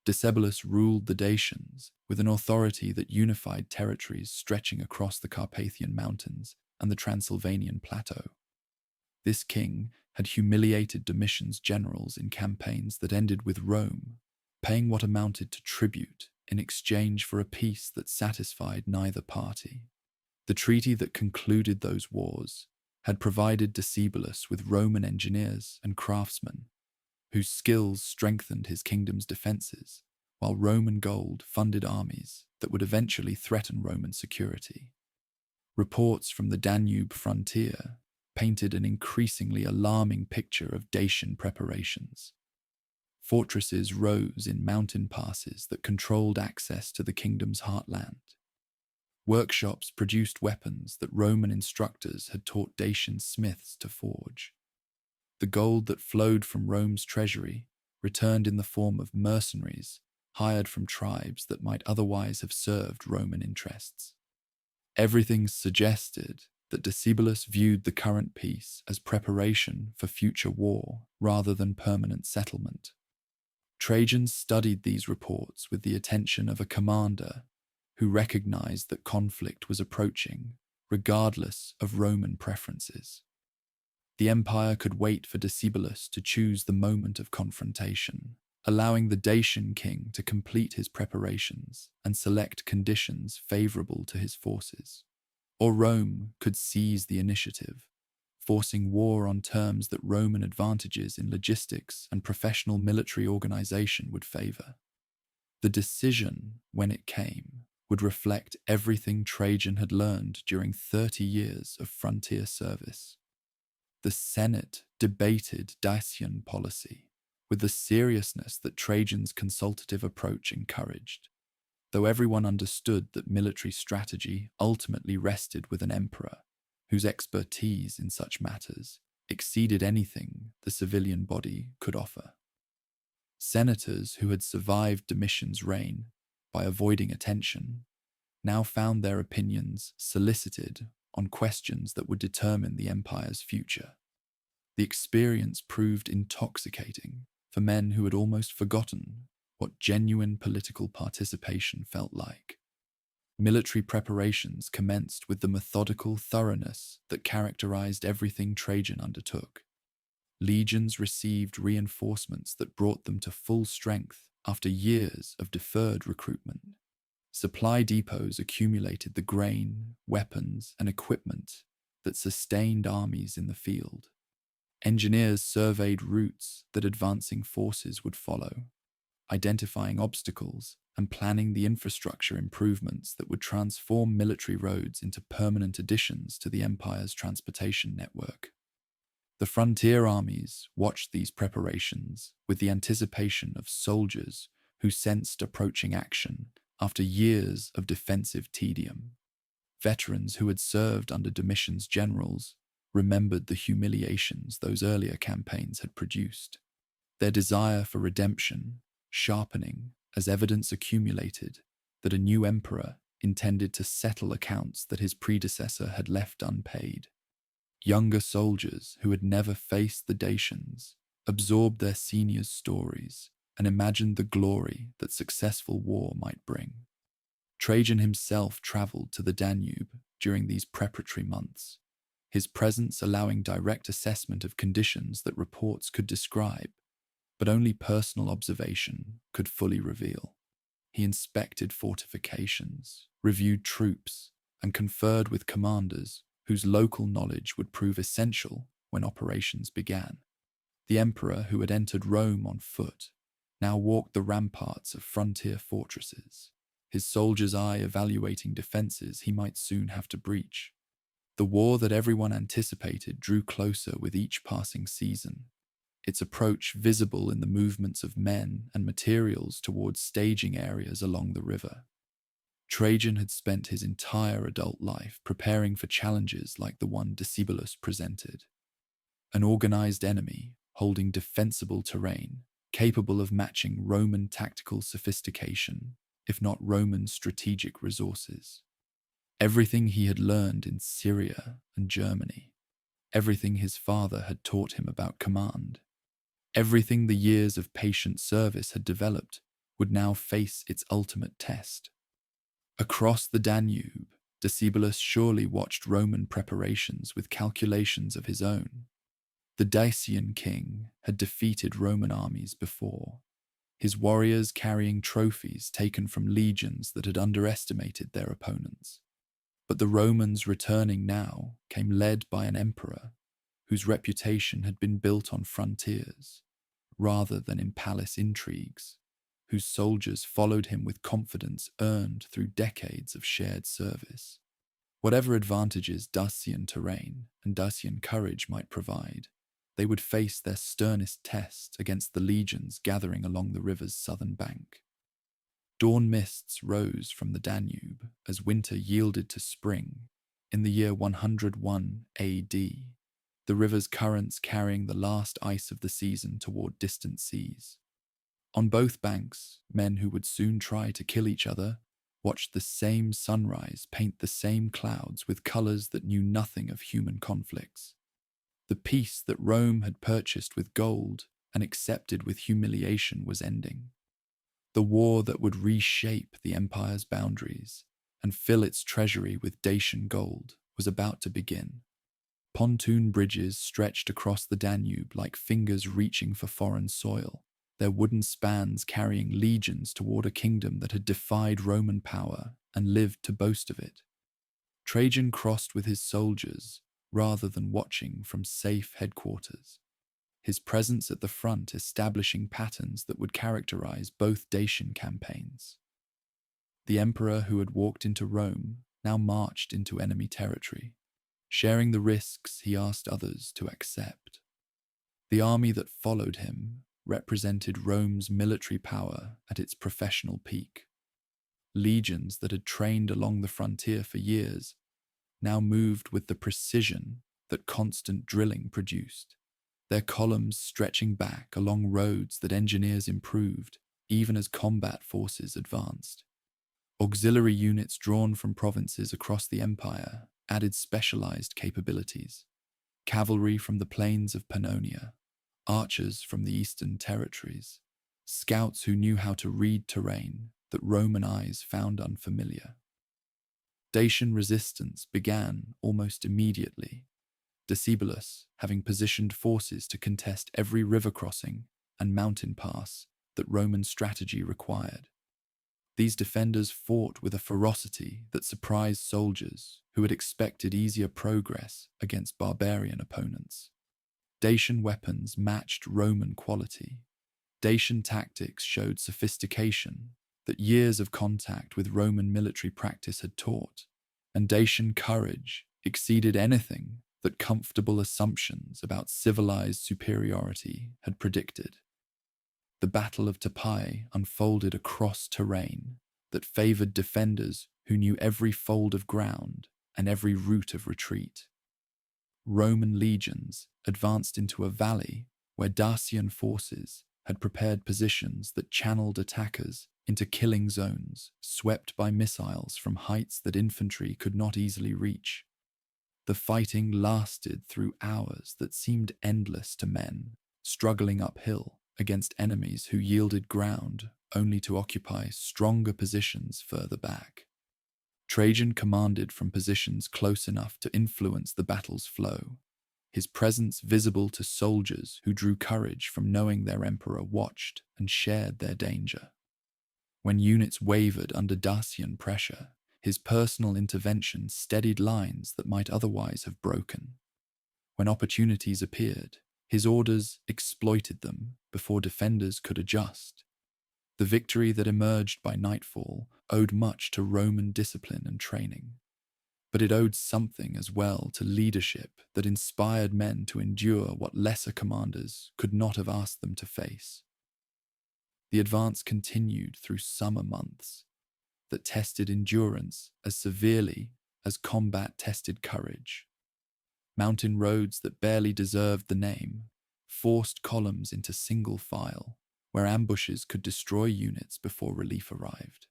Decebalus ruled the Dacians with an authority that unified territories stretching across the Carpathian Mountains and the Transylvanian Plateau. This king had humiliated Domitian's generals in campaigns that ended with Rome paying what amounted to tribute in exchange for a peace that satisfied neither party. The treaty that concluded those wars had provided Decebalus with Roman engineers and craftsmen, whose skills strengthened his kingdom's defenses, while Roman gold funded armies that would eventually threaten Roman security. Reports from the Danube frontier painted an increasingly alarming picture of Dacian preparations. Fortresses rose in mountain passes that controlled access to the kingdom's heartland. Workshops produced weapons that Roman instructors had taught Dacian smiths to forge. The gold that flowed from Rome's treasury returned in the form of mercenaries hired from tribes that might otherwise have served Roman interests. Everything suggested that Decebalus viewed the current peace as preparation for future war rather than permanent settlement. Trajan studied these reports with the attention of a commander who recognized that conflict was approaching, regardless of Roman preferences. The empire could wait for Decebalus to choose the moment of confrontation, allowing the Dacian king to complete his preparations and select conditions favorable to his forces. Or Rome could seize the initiative, forcing war on terms that Roman advantages in logistics and professional military organization would favor. The decision, when it came, would reflect everything Trajan had learned during 30 years of frontier service. The Senate debated Dacian policy with the seriousness that Trajan's consultative approach encouraged, though everyone understood that military strategy ultimately rested with an emperor whose expertise in such matters exceeded anything the civilian body could offer. Senators who had survived Domitian's reign by avoiding attention now found their opinions solicited on questions that would determine the empire's future. The experience proved intoxicating for men who had almost forgotten what genuine political participation felt like. Military preparations commenced with the methodical thoroughness that characterized everything Trajan undertook. Legions received reinforcements that brought them to full strength after years of deferred recruitment. Supply depots accumulated the grain, weapons, and equipment that sustained armies in the field. Engineers surveyed routes that advancing forces would follow, identifying obstacles and planning the infrastructure improvements that would transform military roads into permanent additions to the empire's transportation network. The frontier armies watched these preparations with the anticipation of soldiers who sensed approaching action after years of defensive tedium. Veterans who had served under Domitian's generals remembered the humiliations those earlier campaigns had produced, their desire for redemption sharpening as evidence accumulated that a new emperor intended to settle accounts that his predecessor had left unpaid. Younger soldiers who had never faced the Dacians absorbed their seniors' stories and imagined the glory that successful war might bring. Trajan himself traveled to the Danube during these preparatory months, his presence allowing direct assessment of conditions that reports could describe, but only personal observation could fully reveal. He inspected fortifications, reviewed troops, and conferred with commanders whose local knowledge would prove essential when operations began. The emperor, who had entered Rome on foot, now walked the ramparts of frontier fortresses, his soldier's eye evaluating defenses he might soon have to breach. The war that everyone anticipated drew closer with each passing season, its approach visible in the movements of men and materials towards staging areas along the river. Trajan had spent his entire adult life preparing for challenges like the one Decibelus presented. An organized enemy holding defensible terrain, capable of matching Roman tactical sophistication, if not Roman strategic resources. Everything he had learned in Syria and Germany, everything his father had taught him about command, everything the years of patient service had developed would now face its ultimate test. Across the Danube, Decibelus surely watched Roman preparations with calculations of his own. The Dacian king had defeated Roman armies before, his warriors carrying trophies taken from legions that had underestimated their opponents. But the Romans returning now came led by an emperor whose reputation had been built on frontiers, rather than in palace intrigues, whose soldiers followed him with confidence earned through decades of shared service. Whatever advantages Dacian terrain and Dacian courage might provide, they would face their sternest test against the legions gathering along the river's southern bank. Dawn mists rose from the Danube as winter yielded to spring in the year 101 AD, the river's currents carrying the last ice of the season toward distant seas. On both banks, men who would soon try to kill each other watched the same sunrise paint the same clouds with colors that knew nothing of human conflicts. The peace that Rome had purchased with gold and accepted with humiliation was ending. The war that would reshape the empire's boundaries and fill its treasury with Dacian gold was about to begin. Pontoon bridges stretched across the Danube like fingers reaching for foreign soil, their wooden spans carrying legions toward a kingdom that had defied Roman power and lived to boast of it. Trajan crossed with his soldiers rather than watching from safe headquarters, his presence at the front establishing patterns that would characterize both Dacian campaigns. The emperor who had walked into Rome now marched into enemy territory, sharing the risks he asked others to accept. The army that followed him represented Rome's military power at its professional peak. Legions that had trained along the frontier for years now moved with the precision that constant drilling produced, their columns stretching back along roads that engineers improved even as combat forces advanced. Auxiliary units drawn from provinces across the empire added specialized capabilities. Cavalry from the plains of Pannonia, archers from the eastern territories, scouts who knew how to read terrain that Roman eyes found unfamiliar. Dacian resistance began almost immediately, Decebalus having positioned forces to contest every river crossing and mountain pass that Roman strategy required. These defenders fought with a ferocity that surprised soldiers who had expected easier progress against barbarian opponents. Dacian weapons matched Roman quality. Dacian tactics showed sophistication that years of contact with Roman military practice had taught, and Dacian courage exceeded anything that comfortable assumptions about civilized superiority had predicted. The Battle of Tapai unfolded across terrain that favored defenders who knew every fold of ground and every route of retreat. Roman legions advanced into a valley where Dacian forces had prepared positions that channeled attackers into killing zones swept by missiles from heights that infantry could not easily reach. The fighting lasted through hours that seemed endless to men, struggling uphill against enemies who yielded ground only to occupy stronger positions further back. Trajan commanded from positions close enough to influence the battle's flow, his presence visible to soldiers who drew courage from knowing their emperor watched and shared their danger. When units wavered under Dacian pressure, his personal intervention steadied lines that might otherwise have broken. When opportunities appeared, his orders exploited them before defenders could adjust. The victory that emerged by nightfall owed much to Roman discipline and training, but it owed something as well to leadership that inspired men to endure what lesser commanders could not have asked them to face. The advance continued through summer months that tested endurance as severely as combat tested courage. Mountain roads that barely deserved the name forced columns into single file, where ambushes could destroy units before relief arrived.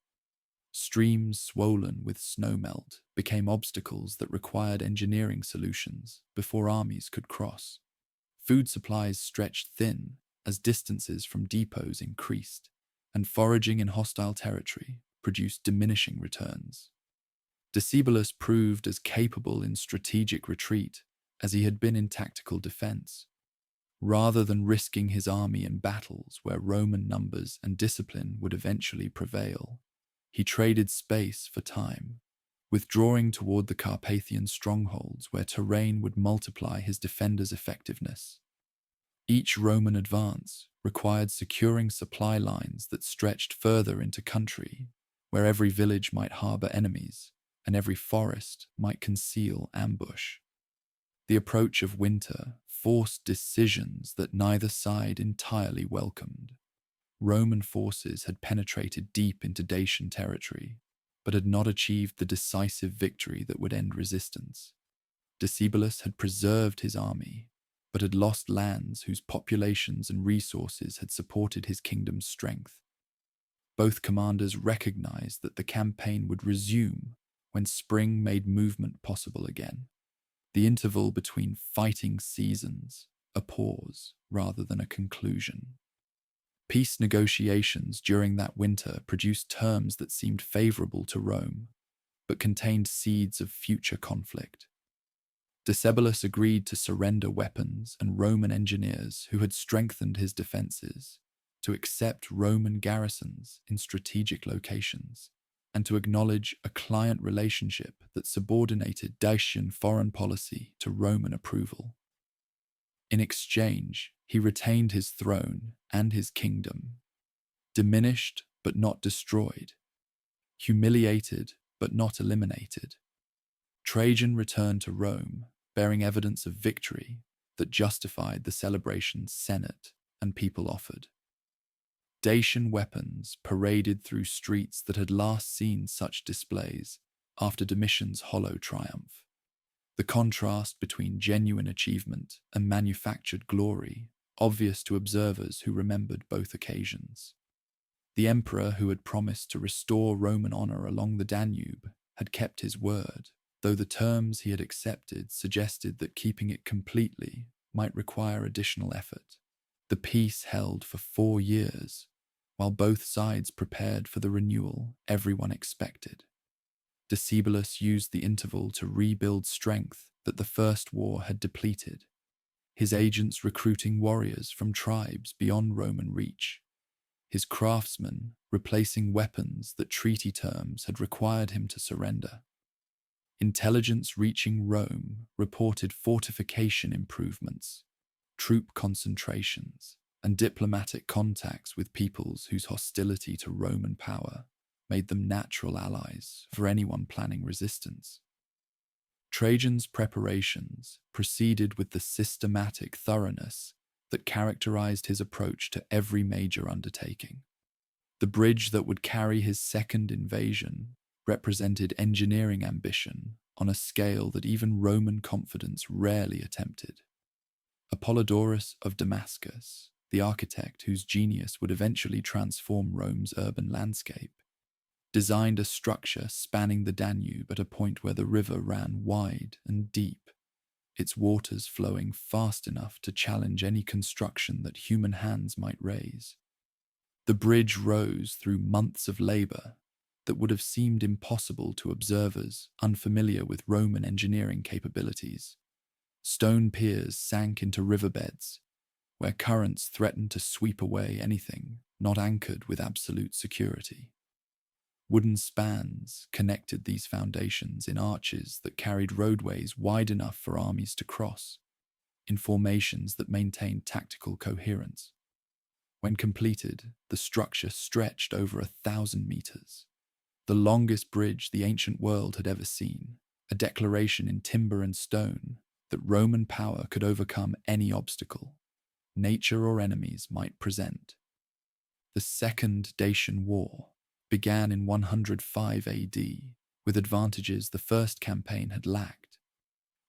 Streams swollen with snowmelt became obstacles that required engineering solutions before armies could cross. Food supplies stretched thin as distances from depots increased, and foraging in hostile territory produced diminishing returns. Decebalus proved as capable in strategic retreat as he had been in tactical defense. Rather than risking his army in battles where Roman numbers and discipline would eventually prevail, he traded space for time, withdrawing toward the Carpathian strongholds where terrain would multiply his defenders' effectiveness. Each Roman advance required securing supply lines that stretched further into country, where every village might harbor enemies and every forest might conceal ambush. The approach of winter forced decisions that neither side entirely welcomed. Roman forces had penetrated deep into Dacian territory, but had not achieved the decisive victory that would end resistance. Decebalus had preserved his army, but had lost lands whose populations and resources had supported his kingdom's strength. Both commanders recognized that the campaign would resume when spring made movement possible again. The interval between fighting seasons, a pause rather than a conclusion. Peace negotiations during that winter produced terms that seemed favorable to Rome, but contained seeds of future conflict. Decebalus agreed to surrender weapons and Roman engineers who had strengthened his defenses, to accept Roman garrisons in strategic locations, and to acknowledge a client relationship that subordinated Dacian foreign policy to Roman approval. In exchange, he retained his throne and his kingdom, diminished but not destroyed, humiliated but not eliminated. Trajan returned to Rome, bearing evidence of victory that justified the celebrations Senate and people offered. Dacian weapons paraded through streets that had last seen such displays after Domitian's hollow triumph. The contrast between genuine achievement and manufactured glory, obvious to observers who remembered both occasions. The emperor who had promised to restore Roman honor along the Danube had kept his word, though the terms he had accepted suggested that keeping it completely might require additional effort. The peace held for 4 years, while both sides prepared for the renewal everyone expected. Decebalus used the interval to rebuild strength that the first war had depleted, his agents recruiting warriors from tribes beyond Roman reach, his craftsmen replacing weapons that treaty terms had required him to surrender. Intelligence reaching Rome reported fortification improvements, troop concentrations, and diplomatic contacts with peoples whose hostility to Roman power made them natural allies for anyone planning resistance. Trajan's preparations proceeded with the systematic thoroughness that characterized his approach to every major undertaking. The bridge that would carry his second invasion represented engineering ambition on a scale that even Roman confidence rarely attempted. Apollodorus of Damascus, the architect whose genius would eventually transform Rome's urban landscape, designed a structure spanning the Danube at a point where the river ran wide and deep, its waters flowing fast enough to challenge any construction that human hands might raise. The bridge rose through months of labor that would have seemed impossible to observers unfamiliar with Roman engineering capabilities. Stone piers sank into riverbeds, where currents threatened to sweep away anything not anchored with absolute security. Wooden spans connected these foundations in arches that carried roadways wide enough for armies to cross, in formations that maintained tactical coherence. When completed, the structure stretched over 1,000 meters, the longest bridge the ancient world had ever seen, a declaration in timber and stone that Roman power could overcome any obstacle, nature or enemies might present. The Second Dacian War began in 105 AD, with advantages the first campaign had lacked.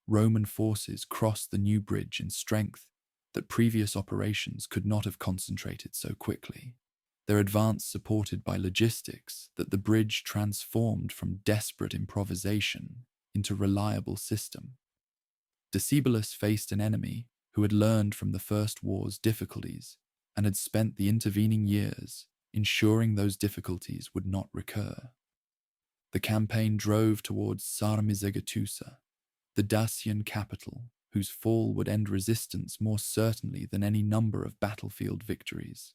Roman forces crossed the new bridge in strength that previous operations could not have concentrated so quickly, their advance supported by logistics that the bridge transformed from desperate improvisation into reliable system. Decebalus faced an enemy who had learned from the First War's difficulties and had spent the intervening years ensuring those difficulties would not recur. The campaign drove towards Sarmizegetusa, the Dacian capital, whose fall would end resistance more certainly than any number of battlefield victories.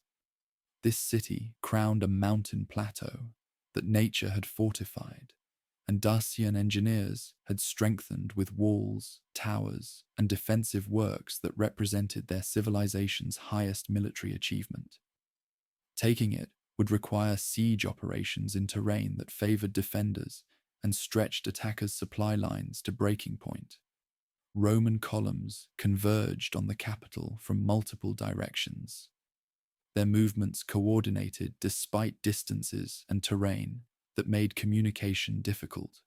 This city crowned a mountain plateau that nature had fortified, and Dacian engineers had strengthened with walls, towers, and defensive works that represented their civilization's highest military achievement. Taking it would require siege operations in terrain that favored defenders and stretched attackers' supply lines to breaking point. Roman columns converged on the capital from multiple directions, their movements coordinated despite distances and terrain that made communication difficult.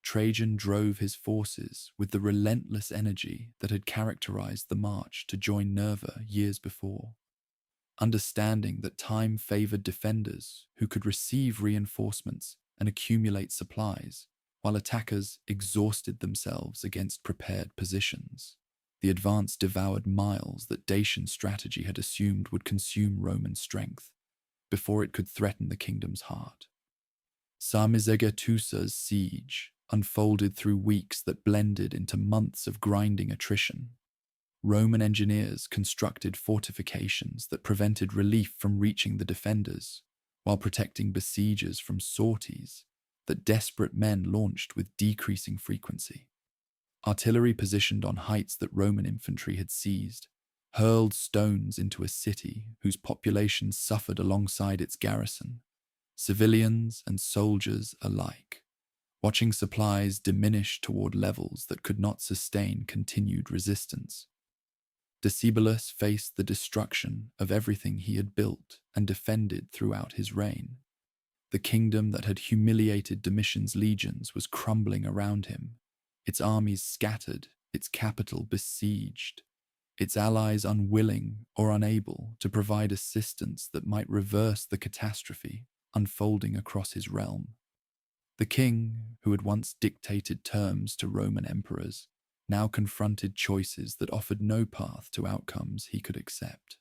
Trajan drove his forces with the relentless energy that had characterized the march to join Nerva years before. Understanding that time favored defenders who could receive reinforcements and accumulate supplies, while attackers exhausted themselves against prepared positions. The advance devoured miles that Dacian strategy had assumed would consume Roman strength before it could threaten the kingdom's heart. Sarmizegetusa's siege unfolded through weeks that blended into months of grinding attrition. Roman engineers constructed fortifications that prevented relief from reaching the defenders, while protecting besiegers from sorties that desperate men launched with decreasing frequency. Artillery positioned on heights that Roman infantry had seized hurled stones into a city whose population suffered alongside its garrison, civilians and soldiers alike, watching supplies diminish toward levels that could not sustain continued resistance. Decebalus faced the destruction of everything he had built and defended throughout his reign. The kingdom that had humiliated Domitian's legions was crumbling around him, its armies scattered, its capital besieged. its allies unwilling or unable to provide assistance that might reverse the catastrophe unfolding across his realm. The king, who had once dictated terms to Roman emperors, now confronted choices that offered no path to outcomes he could accept.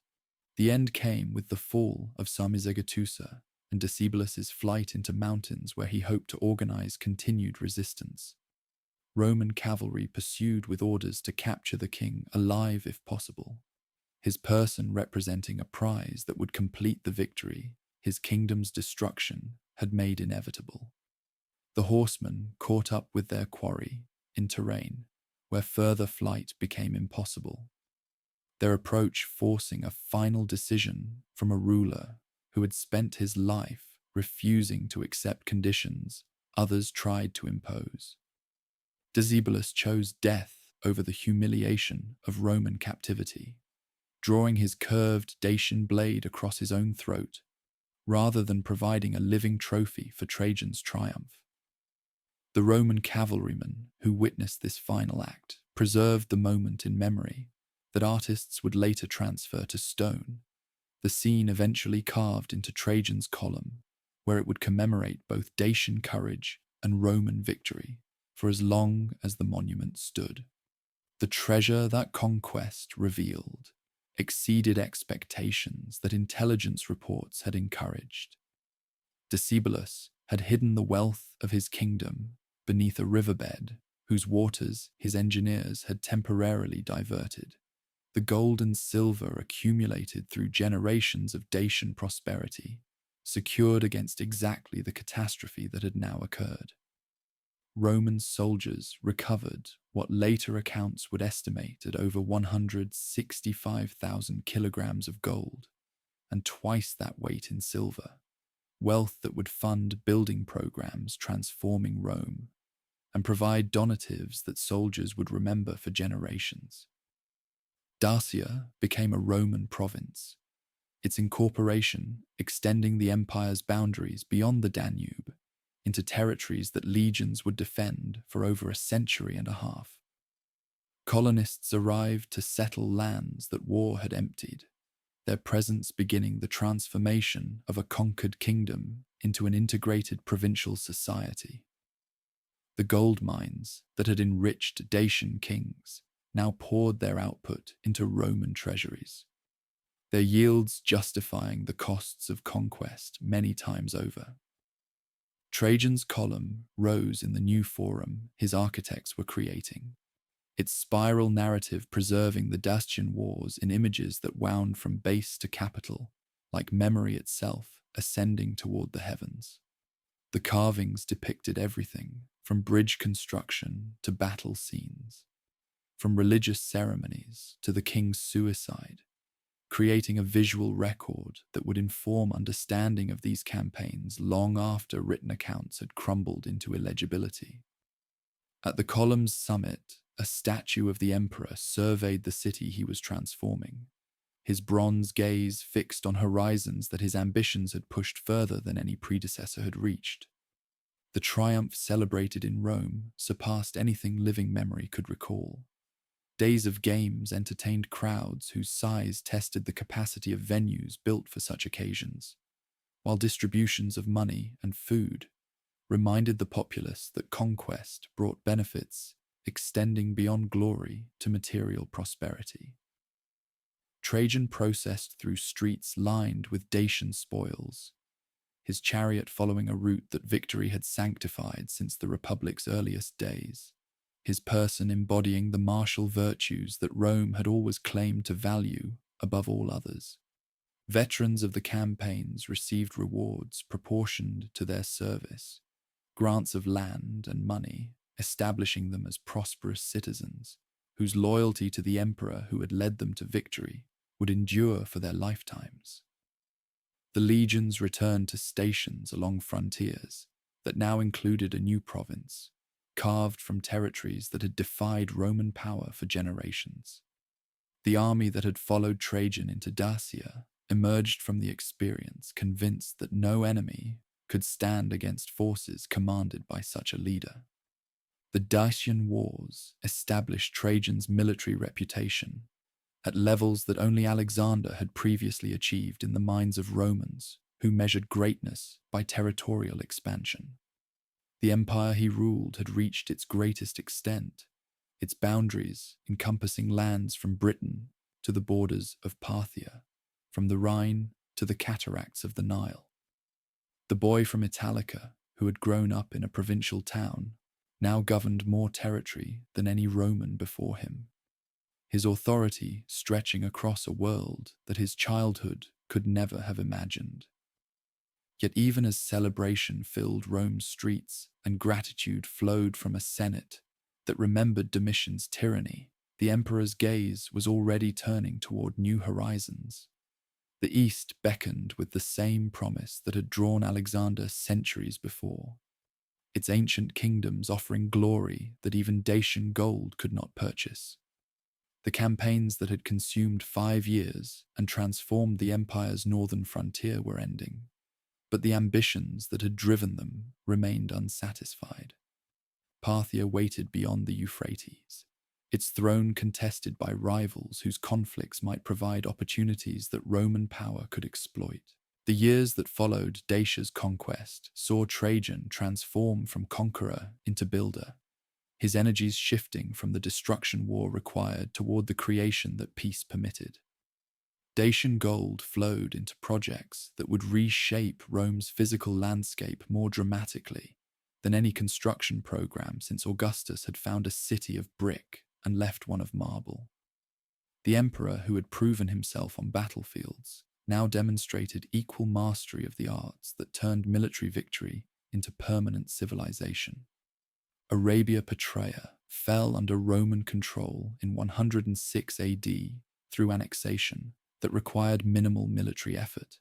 The end came with the fall of Sarmizegetusa and Decebalus's flight into mountains where he hoped to organize continued resistance. Roman cavalry pursued with orders to capture the king alive if possible, his person representing a prize that would complete the victory his kingdom's destruction had made inevitable. The horsemen caught up with their quarry in terrain where further flight became impossible, their approach forcing a final decision from a ruler who had spent his life refusing to accept conditions others tried to impose. Decebalus chose death over the humiliation of Roman captivity, drawing his curved Dacian blade across his own throat, rather than providing a living trophy for Trajan's triumph. The Roman cavalrymen who witnessed this final act preserved the moment in memory that artists would later transfer to stone, the scene eventually carved into Trajan's column, where it would commemorate both Dacian courage and Roman victory for as long as the monument stood. The treasure that conquest revealed exceeded expectations that intelligence reports had encouraged. Decebalus had hidden the wealth of his kingdom beneath a riverbed whose waters his engineers had temporarily diverted. The gold and silver accumulated through generations of Dacian prosperity, secured against exactly the catastrophe that had now occurred. Roman soldiers recovered what later accounts would estimate at over 165,000 kilograms of gold, and twice that weight in silver, wealth that would fund building programs transforming Rome and provide donatives that soldiers would remember for generations. Dacia became a Roman province, its incorporation extending the empire's boundaries beyond the Danube into territories that legions would defend for over a century and a half. Colonists arrived to settle lands that war had emptied, their presence beginning the transformation of a conquered kingdom into an integrated provincial society. The gold mines that had enriched Dacian kings now poured their output into Roman treasuries, their yields justifying the costs of conquest many times over. Trajan's column rose in the new forum his architects were creating, its spiral narrative preserving the Dacian wars in images that wound from base to capital, like memory itself ascending toward the heavens. The carvings depicted everything from bridge construction to battle scenes, from religious ceremonies to the king's suicide, creating a visual record that would inform understanding of these campaigns long after written accounts had crumbled into illegibility. At the column's summit, a statue of the emperor surveyed the city he was transforming, his bronze gaze fixed on horizons that his ambitions had pushed further than any predecessor had reached. The triumph celebrated in Rome surpassed anything living memory could recall. Days of games entertained crowds whose size tested the capacity of venues built for such occasions, while distributions of money and food reminded the populace that conquest brought benefits extending beyond glory to material prosperity. Trajan processed through streets lined with Dacian spoils, his chariot following a route that victory had sanctified since the Republic's earliest days, his person embodying the martial virtues that Rome had always claimed to value above all others. Veterans of the campaigns received rewards proportioned to their service, grants of land and money, establishing them as prosperous citizens, whose loyalty to the emperor who had led them to victory would endure for their lifetimes. The legions returned to stations along frontiers that now included a new province, carved from territories that had defied Roman power for generations. The army that had followed Trajan into Dacia emerged from the experience convinced that no enemy could stand against forces commanded by such a leader. The Dacian Wars established Trajan's military reputation, at levels that only Alexander had previously achieved in the minds of Romans, who measured greatness by territorial expansion. The empire he ruled had reached its greatest extent, its boundaries encompassing lands from Britain to the borders of Parthia, from the Rhine to the cataracts of the Nile. The boy from Italica, who had grown up in a provincial town, now governed more territory than any Roman before him, his authority stretching across a world that his childhood could never have imagined. Yet even as celebration filled Rome's streets and gratitude flowed from a Senate that remembered Domitian's tyranny, the emperor's gaze was already turning toward new horizons. The East beckoned with the same promise that had drawn Alexander centuries before, its ancient kingdoms offering glory that even Dacian gold could not purchase. The campaigns that had consumed 5 years and transformed the empire's northern frontier were ending, but the ambitions that had driven them remained unsatisfied. Parthia waited beyond the Euphrates, its throne contested by rivals whose conflicts might provide opportunities that Roman power could exploit. The years that followed Dacia's conquest saw Trajan transform from conqueror into builder, his energies shifting from the destruction war required toward the creation that peace permitted. Dacian gold flowed into projects that would reshape Rome's physical landscape more dramatically than any construction program since Augustus had found a city of brick and left one of marble. The emperor, who had proven himself on battlefields, now demonstrated equal mastery of the arts that turned military victory into permanent civilization. Arabia Petraea fell under Roman control in 106 AD through annexation that required minimal military effort.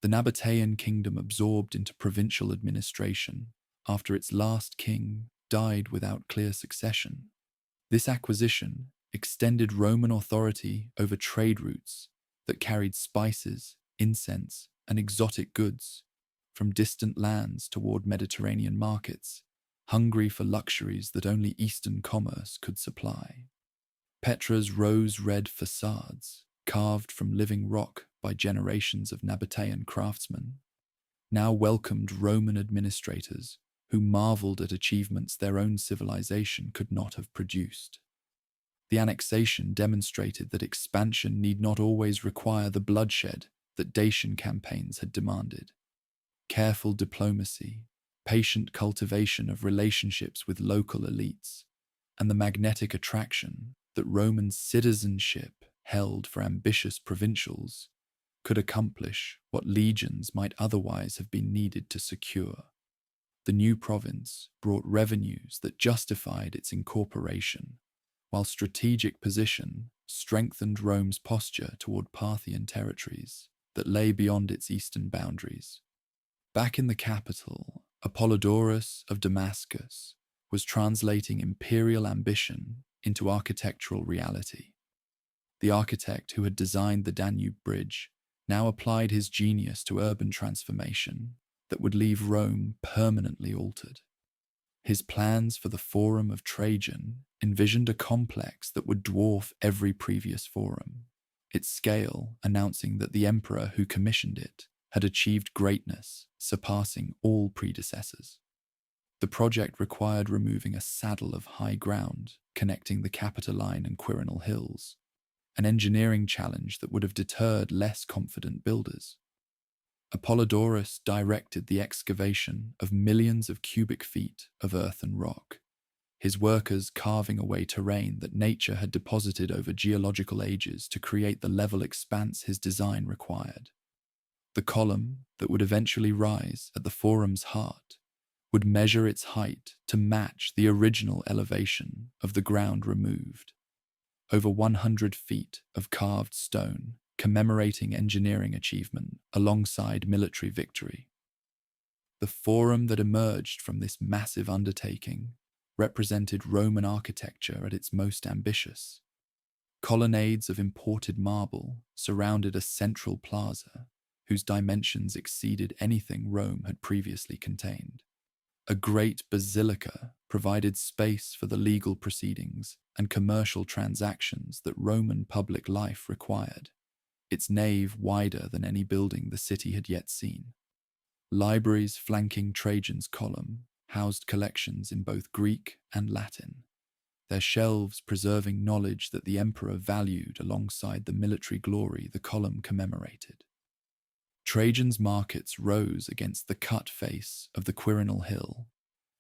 The Nabatean kingdom absorbed into provincial administration after its last king died without clear succession. This acquisition extended Roman authority over trade routes that carried spices, incense, and exotic goods from distant lands toward Mediterranean markets, hungry for luxuries that only Eastern commerce could supply. Petra's rose-red facades, carved from living rock by generations of Nabatean craftsmen, now welcomed Roman administrators who marveled at achievements their own civilization could not have produced. The annexation demonstrated that expansion need not always require the bloodshed that Dacian campaigns had demanded. Careful diplomacy, patient cultivation of relationships with local elites, and the magnetic attraction that Roman citizenship held for ambitious provincials could accomplish what legions might otherwise have been needed to secure. The new province brought revenues that justified its incorporation, while strategic position strengthened Rome's posture toward Parthian territories that lay beyond its eastern boundaries. Back in the capital, Apollodorus of Damascus was translating imperial ambition into architectural reality. The architect who had designed the Danube Bridge now applied his genius to urban transformation that would leave Rome permanently altered. His plans for the Forum of Trajan envisioned a complex that would dwarf every previous forum, its scale announcing that the emperor who commissioned it had achieved greatness, surpassing all predecessors. The project required removing a saddle of high ground connecting the Capitoline and Quirinal hills, an engineering challenge that would have deterred less confident builders. Apollodorus directed the excavation of millions of cubic feet of earth and rock, his workers carving away terrain that nature had deposited over geological ages to create the level expanse his design required. The column that would eventually rise at the forum's heart would measure its height to match the original elevation of the ground removed. Over 100 feet of carved stone, commemorating engineering achievement alongside military victory. The forum that emerged from this massive undertaking represented Roman architecture at its most ambitious. Colonnades of imported marble surrounded a central plaza whose dimensions exceeded anything Rome had previously contained. A great basilica provided space for the legal proceedings and commercial transactions that Roman public life required, its nave wider than any building the city had yet seen. Libraries flanking Trajan's column housed collections in both Greek and Latin, their shelves preserving knowledge that the emperor valued alongside the military glory the column commemorated. Trajan's markets rose against the cut face of the Quirinal Hill,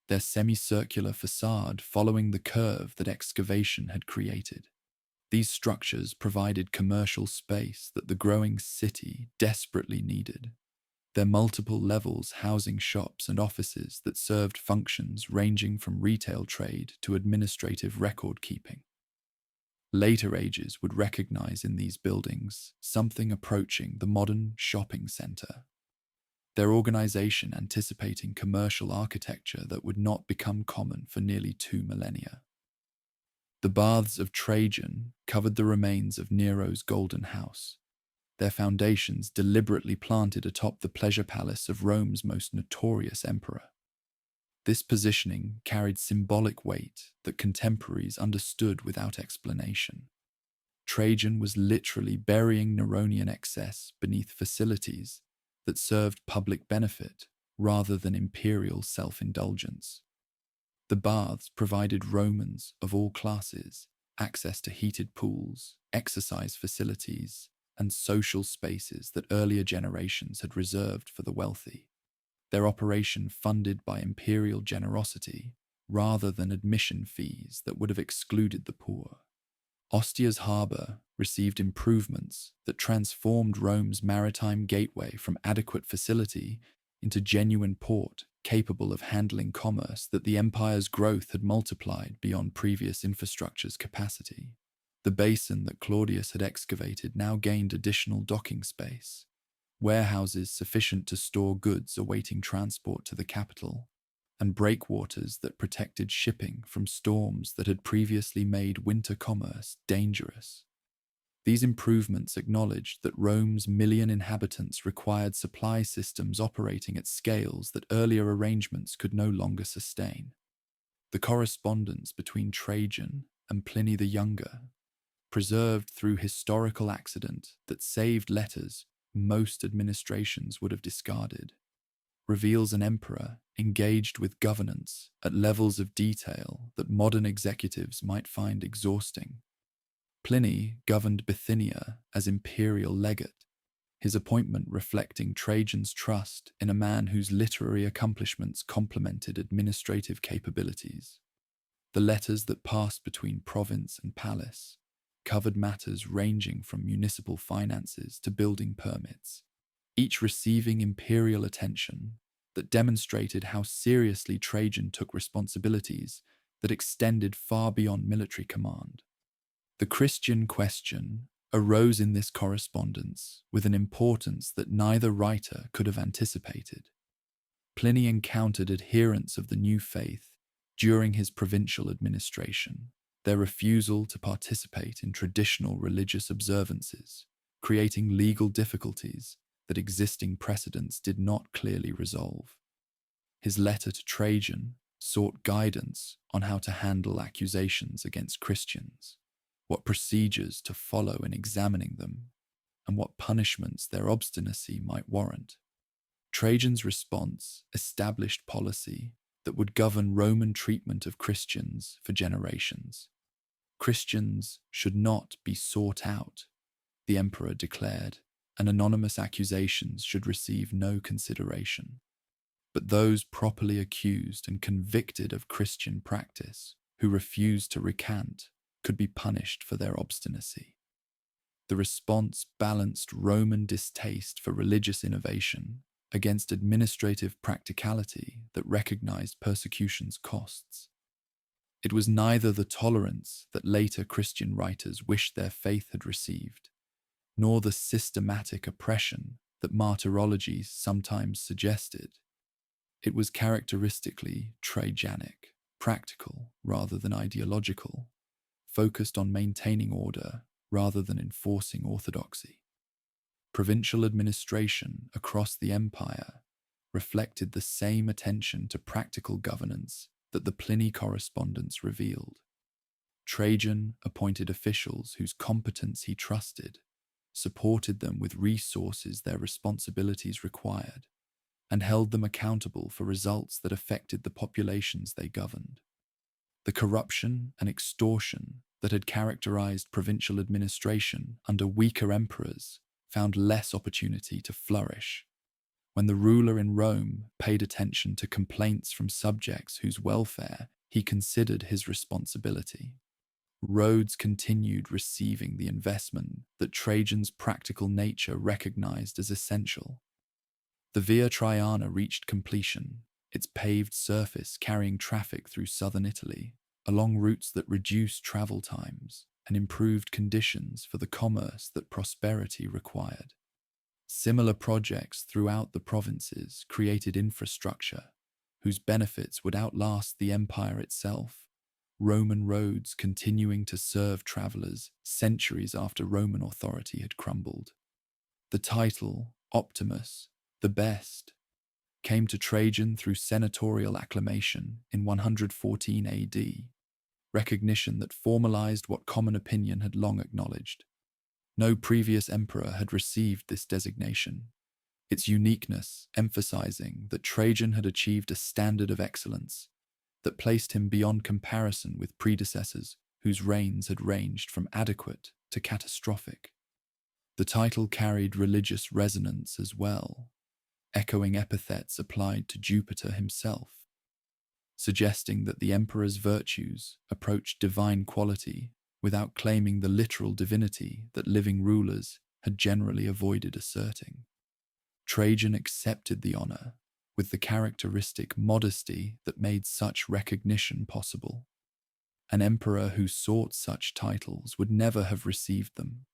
their semicircular facade following the curve that excavation had created. These structures provided commercial space that the growing city desperately needed, their multiple levels housing shops and offices that served functions ranging from retail trade to administrative record-keeping. Later ages would recognize in these buildings something approaching the modern shopping center, their organization anticipating commercial architecture that would not become common for nearly 2 millennia. The baths of Trajan covered the remains of Nero's Golden House, their foundations deliberately planted atop the pleasure palace of Rome's most notorious emperor. This positioning carried symbolic weight that contemporaries understood without explanation. Trajan was literally burying Neronian excess beneath facilities that served public benefit rather than imperial self-indulgence. The baths provided Romans of all classes access to heated pools, exercise facilities, and social spaces that earlier generations had reserved for the wealthy, their operation funded by imperial generosity rather than admission fees that would have excluded the poor. Ostia's harbour received improvements that transformed Rome's maritime gateway from adequate facility into genuine port capable of handling commerce that the empire's growth had multiplied beyond previous infrastructure's capacity. The basin that Claudius had excavated now gained additional docking space, warehouses sufficient to store goods awaiting transport to the capital, and breakwaters that protected shipping from storms that had previously made winter commerce dangerous. These improvements acknowledged that Rome's 1,000,000 inhabitants required supply systems operating at scales that earlier arrangements could no longer sustain. The correspondence between Trajan and Pliny the Younger, preserved through historical accident that saved letters most administrations would have discarded, reveals an emperor engaged with governance at levels of detail that modern executives might find exhausting. Pliny governed Bithynia as imperial legate, his appointment reflecting Trajan's trust in a man whose literary accomplishments complemented administrative capabilities. The letters that passed between province and palace covered matters ranging from municipal finances to building permits, each receiving imperial attention that demonstrated how seriously Trajan took responsibilities that extended far beyond military command. The Christian question arose in this correspondence with an importance that neither writer could have anticipated. Pliny encountered adherents of the new faith during his provincial administration, their refusal to participate in traditional religious observances, creating legal difficulties that existing precedents did not clearly resolve. His letter to Trajan sought guidance on how to handle accusations against Christians, what procedures to follow in examining them, and what punishments their obstinacy might warrant. Trajan's response established policy that would govern Roman treatment of Christians for generations. Christians should not be sought out, the emperor declared, and anonymous accusations should receive no consideration. But those properly accused and convicted of Christian practice who refused to recant could be punished for their obstinacy. The response balanced Roman distaste for religious innovation against administrative practicality that recognized persecution's costs. It was neither the tolerance that later Christian writers wished their faith had received, nor the systematic oppression that martyrology sometimes suggested. It was characteristically Trajanic, practical rather than ideological, focused on maintaining order rather than enforcing orthodoxy. Provincial administration across the empire reflected the same attention to practical governance that the Pliny correspondence revealed. Trajan appointed officials whose competence he trusted, supported them with resources their responsibilities required, and held them accountable for results that affected the populations they governed. The corruption and extortion that had characterized provincial administration under weaker emperors found less opportunity to flourish. When the ruler in Rome paid attention to complaints from subjects whose welfare he considered his responsibility, roads continued receiving the investment that Trajan's practical nature recognized as essential. The Via Traiana reached completion, its paved surface carrying traffic through southern Italy, along routes that reduced travel times and improved conditions for the commerce that prosperity required. Similar projects throughout the provinces created infrastructure whose benefits would outlast the empire itself, Roman roads continuing to serve travelers centuries after Roman authority had crumbled. The title, Optimus, the best, came to Trajan through senatorial acclamation in 114 AD, recognition that formalized what common opinion had long acknowledged. No previous emperor had received this designation, its uniqueness emphasizing that Trajan had achieved a standard of excellence that placed him beyond comparison with predecessors whose reigns had ranged from adequate to catastrophic. The title carried religious resonance as well, echoing epithets applied to Jupiter himself, suggesting that the emperor's virtues approached divine quality without claiming the literal divinity that living rulers had generally avoided asserting. Trajan accepted the honor with the characteristic modesty that made such recognition possible. An emperor who sought such titles would never have received them.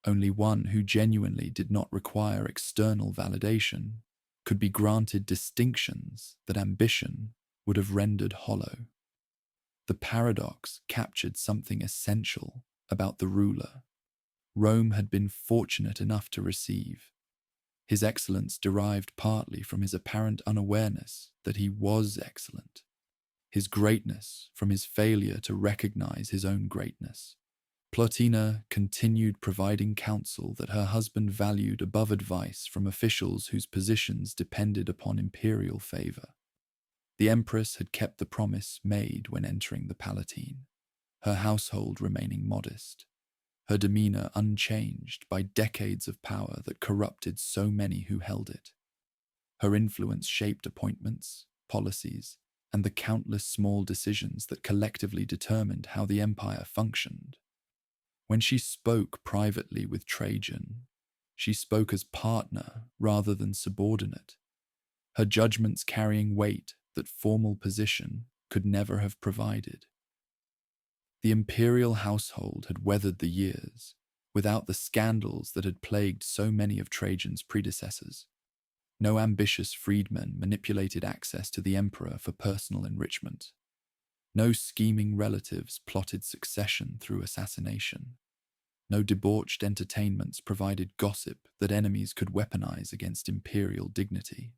Only one who genuinely did not require external validation could be granted distinctions that ambition would have rendered hollow. The paradox captured something essential about the ruler Rome had been fortunate enough to receive. His excellence derived partly from his apparent unawareness that he was excellent, his greatness from his failure to recognize his own greatness. Plotina continued providing counsel that her husband valued above advice from officials whose positions depended upon imperial favor. The empress had kept the promise made when entering the Palatine, her household remaining modest, her demeanor unchanged by decades of power that corrupted so many who held it. Her influence shaped appointments, policies, and the countless small decisions that collectively determined how the empire functioned. When she spoke privately with Trajan, she spoke as partner rather than subordinate, her judgments carrying weight that formal position could never have provided. The imperial household had weathered the years without the scandals that had plagued so many of Trajan's predecessors. No ambitious freedmen manipulated access to the emperor for personal enrichment. No scheming relatives plotted succession through assassination. No debauched entertainments provided gossip that enemies could weaponize against imperial dignity.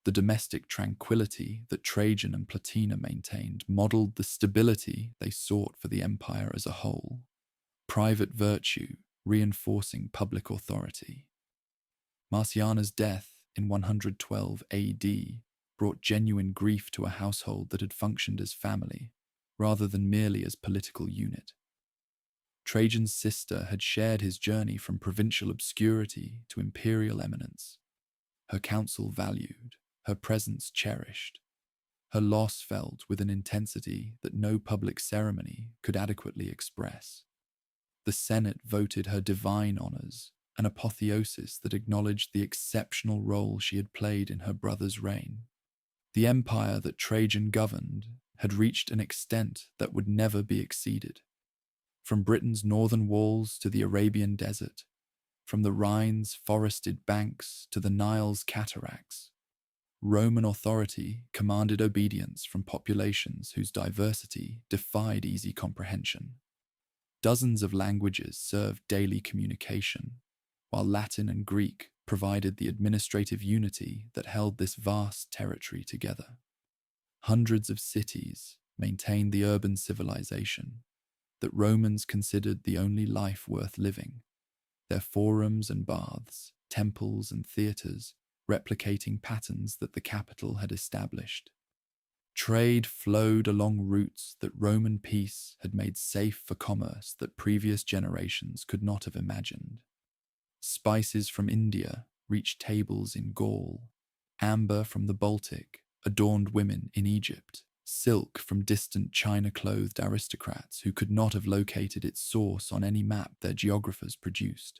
The domestic tranquility that Trajan and Plotina maintained modeled the stability they sought for the empire as a whole, private virtue reinforcing public authority. Marciana's death in 112 AD brought genuine grief to a household that had functioned as family, rather than merely as political unit. Trajan's sister had shared his journey from provincial obscurity to imperial eminence. Her counsel valued, her presence cherished, her loss felt with an intensity that no public ceremony could adequately express. The Senate voted her divine honors, an apotheosis that acknowledged the exceptional role she had played in her brother's reign. The empire that Trajan governed had reached an extent that would never be exceeded. From Britain's northern walls to the Arabian desert, from the Rhine's forested banks to the Nile's cataracts, Roman authority commanded obedience from populations whose diversity defied easy comprehension. Dozens of languages served daily communication, while Latin and Greek provided the administrative unity that held this vast territory together. Hundreds of cities maintained the urban civilization, that Romans considered the only life worth living, their forums and baths, temples and theatres, replicating patterns that the capital had established. Trade flowed along routes that Roman peace had made safe for commerce that previous generations could not have imagined. Spices from India reached tables in Gaul, amber from the Baltic adorned women in Egypt, silk from distant China-clothed aristocrats who could not have located its source on any map their geographers produced.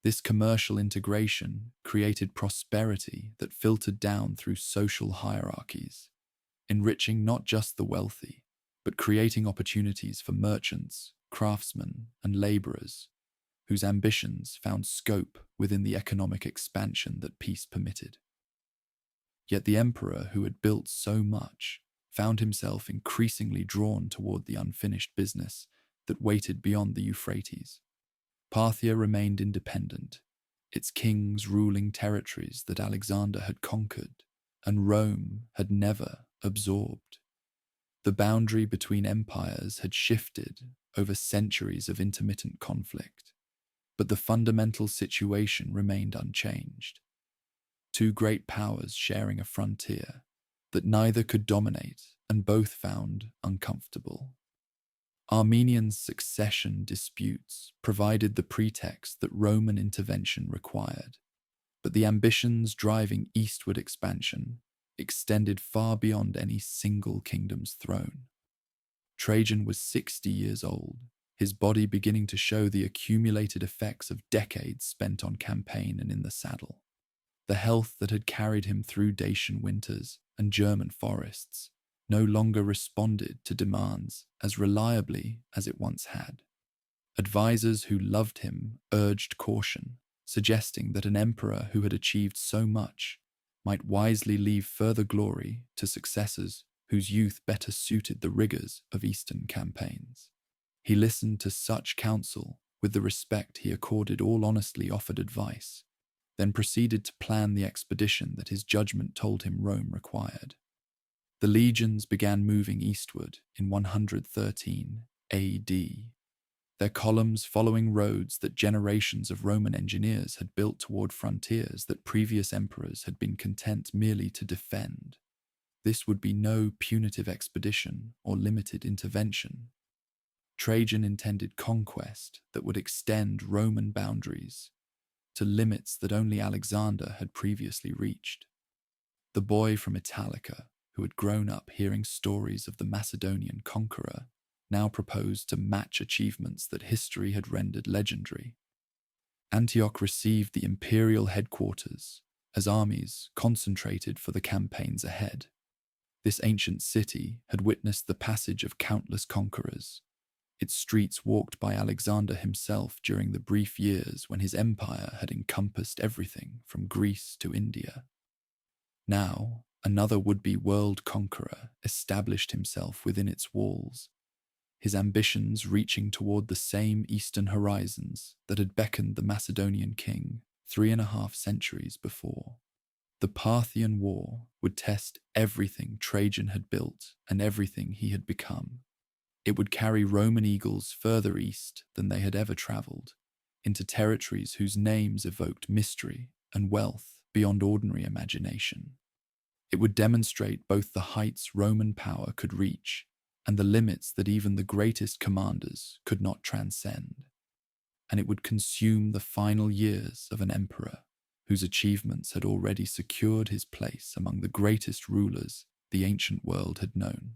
This commercial integration created prosperity that filtered down through social hierarchies, enriching not just the wealthy, but creating opportunities for merchants, craftsmen, and laborers, whose ambitions found scope within the economic expansion that peace permitted. Yet the emperor who had built so much found himself increasingly drawn toward the unfinished business that waited beyond the Euphrates. Parthia remained independent, its kings ruling territories that Alexander had conquered and Rome had never absorbed. The boundary between empires had shifted over centuries of intermittent conflict, but the fundamental situation remained unchanged. Two great powers sharing a frontier that neither could dominate and both found uncomfortable. Armenian succession disputes provided the pretext that Roman intervention required, but the ambitions driving eastward expansion extended far beyond any single kingdom's throne. Trajan was 60 years old, his body beginning to show the accumulated effects of decades spent on campaign and in the saddle. The health that had carried him through Dacian winters and German forests no longer responded to demands as reliably as it once had. Advisors who loved him urged caution, suggesting that an emperor who had achieved so much might wisely leave further glory to successors whose youth better suited the rigors of Eastern campaigns. He listened to such counsel with the respect he accorded all honestly offered advice, then proceeded to plan the expedition that his judgment told him Rome required. The legions began moving eastward in 113 AD, their columns following roads that generations of Roman engineers had built toward frontiers that previous emperors had been content merely to defend. This would be no punitive expedition or limited intervention. Trajan intended conquest that would extend Roman boundaries to limits that only Alexander had previously reached. The boy from Italica, who had grown up hearing stories of the Macedonian conqueror, now proposed to match achievements that history had rendered legendary. Antioch received the imperial headquarters as armies concentrated for the campaigns ahead. This ancient city had witnessed the passage of countless conquerors, its streets walked by Alexander himself during the brief years when his empire had encompassed everything from Greece to India. Now, another would-be world conqueror established himself within its walls, his ambitions reaching toward the same eastern horizons that had beckoned the Macedonian king 3.5 centuries before. The Parthian War would test everything Trajan had built and everything he had become. It would carry Roman eagles further east than they had ever traveled, into territories whose names evoked mystery and wealth beyond ordinary imagination. It would demonstrate both the heights Roman power could reach and the limits that even the greatest commanders could not transcend. And it would consume the final years of an emperor whose achievements had already secured his place among the greatest rulers the ancient world had known.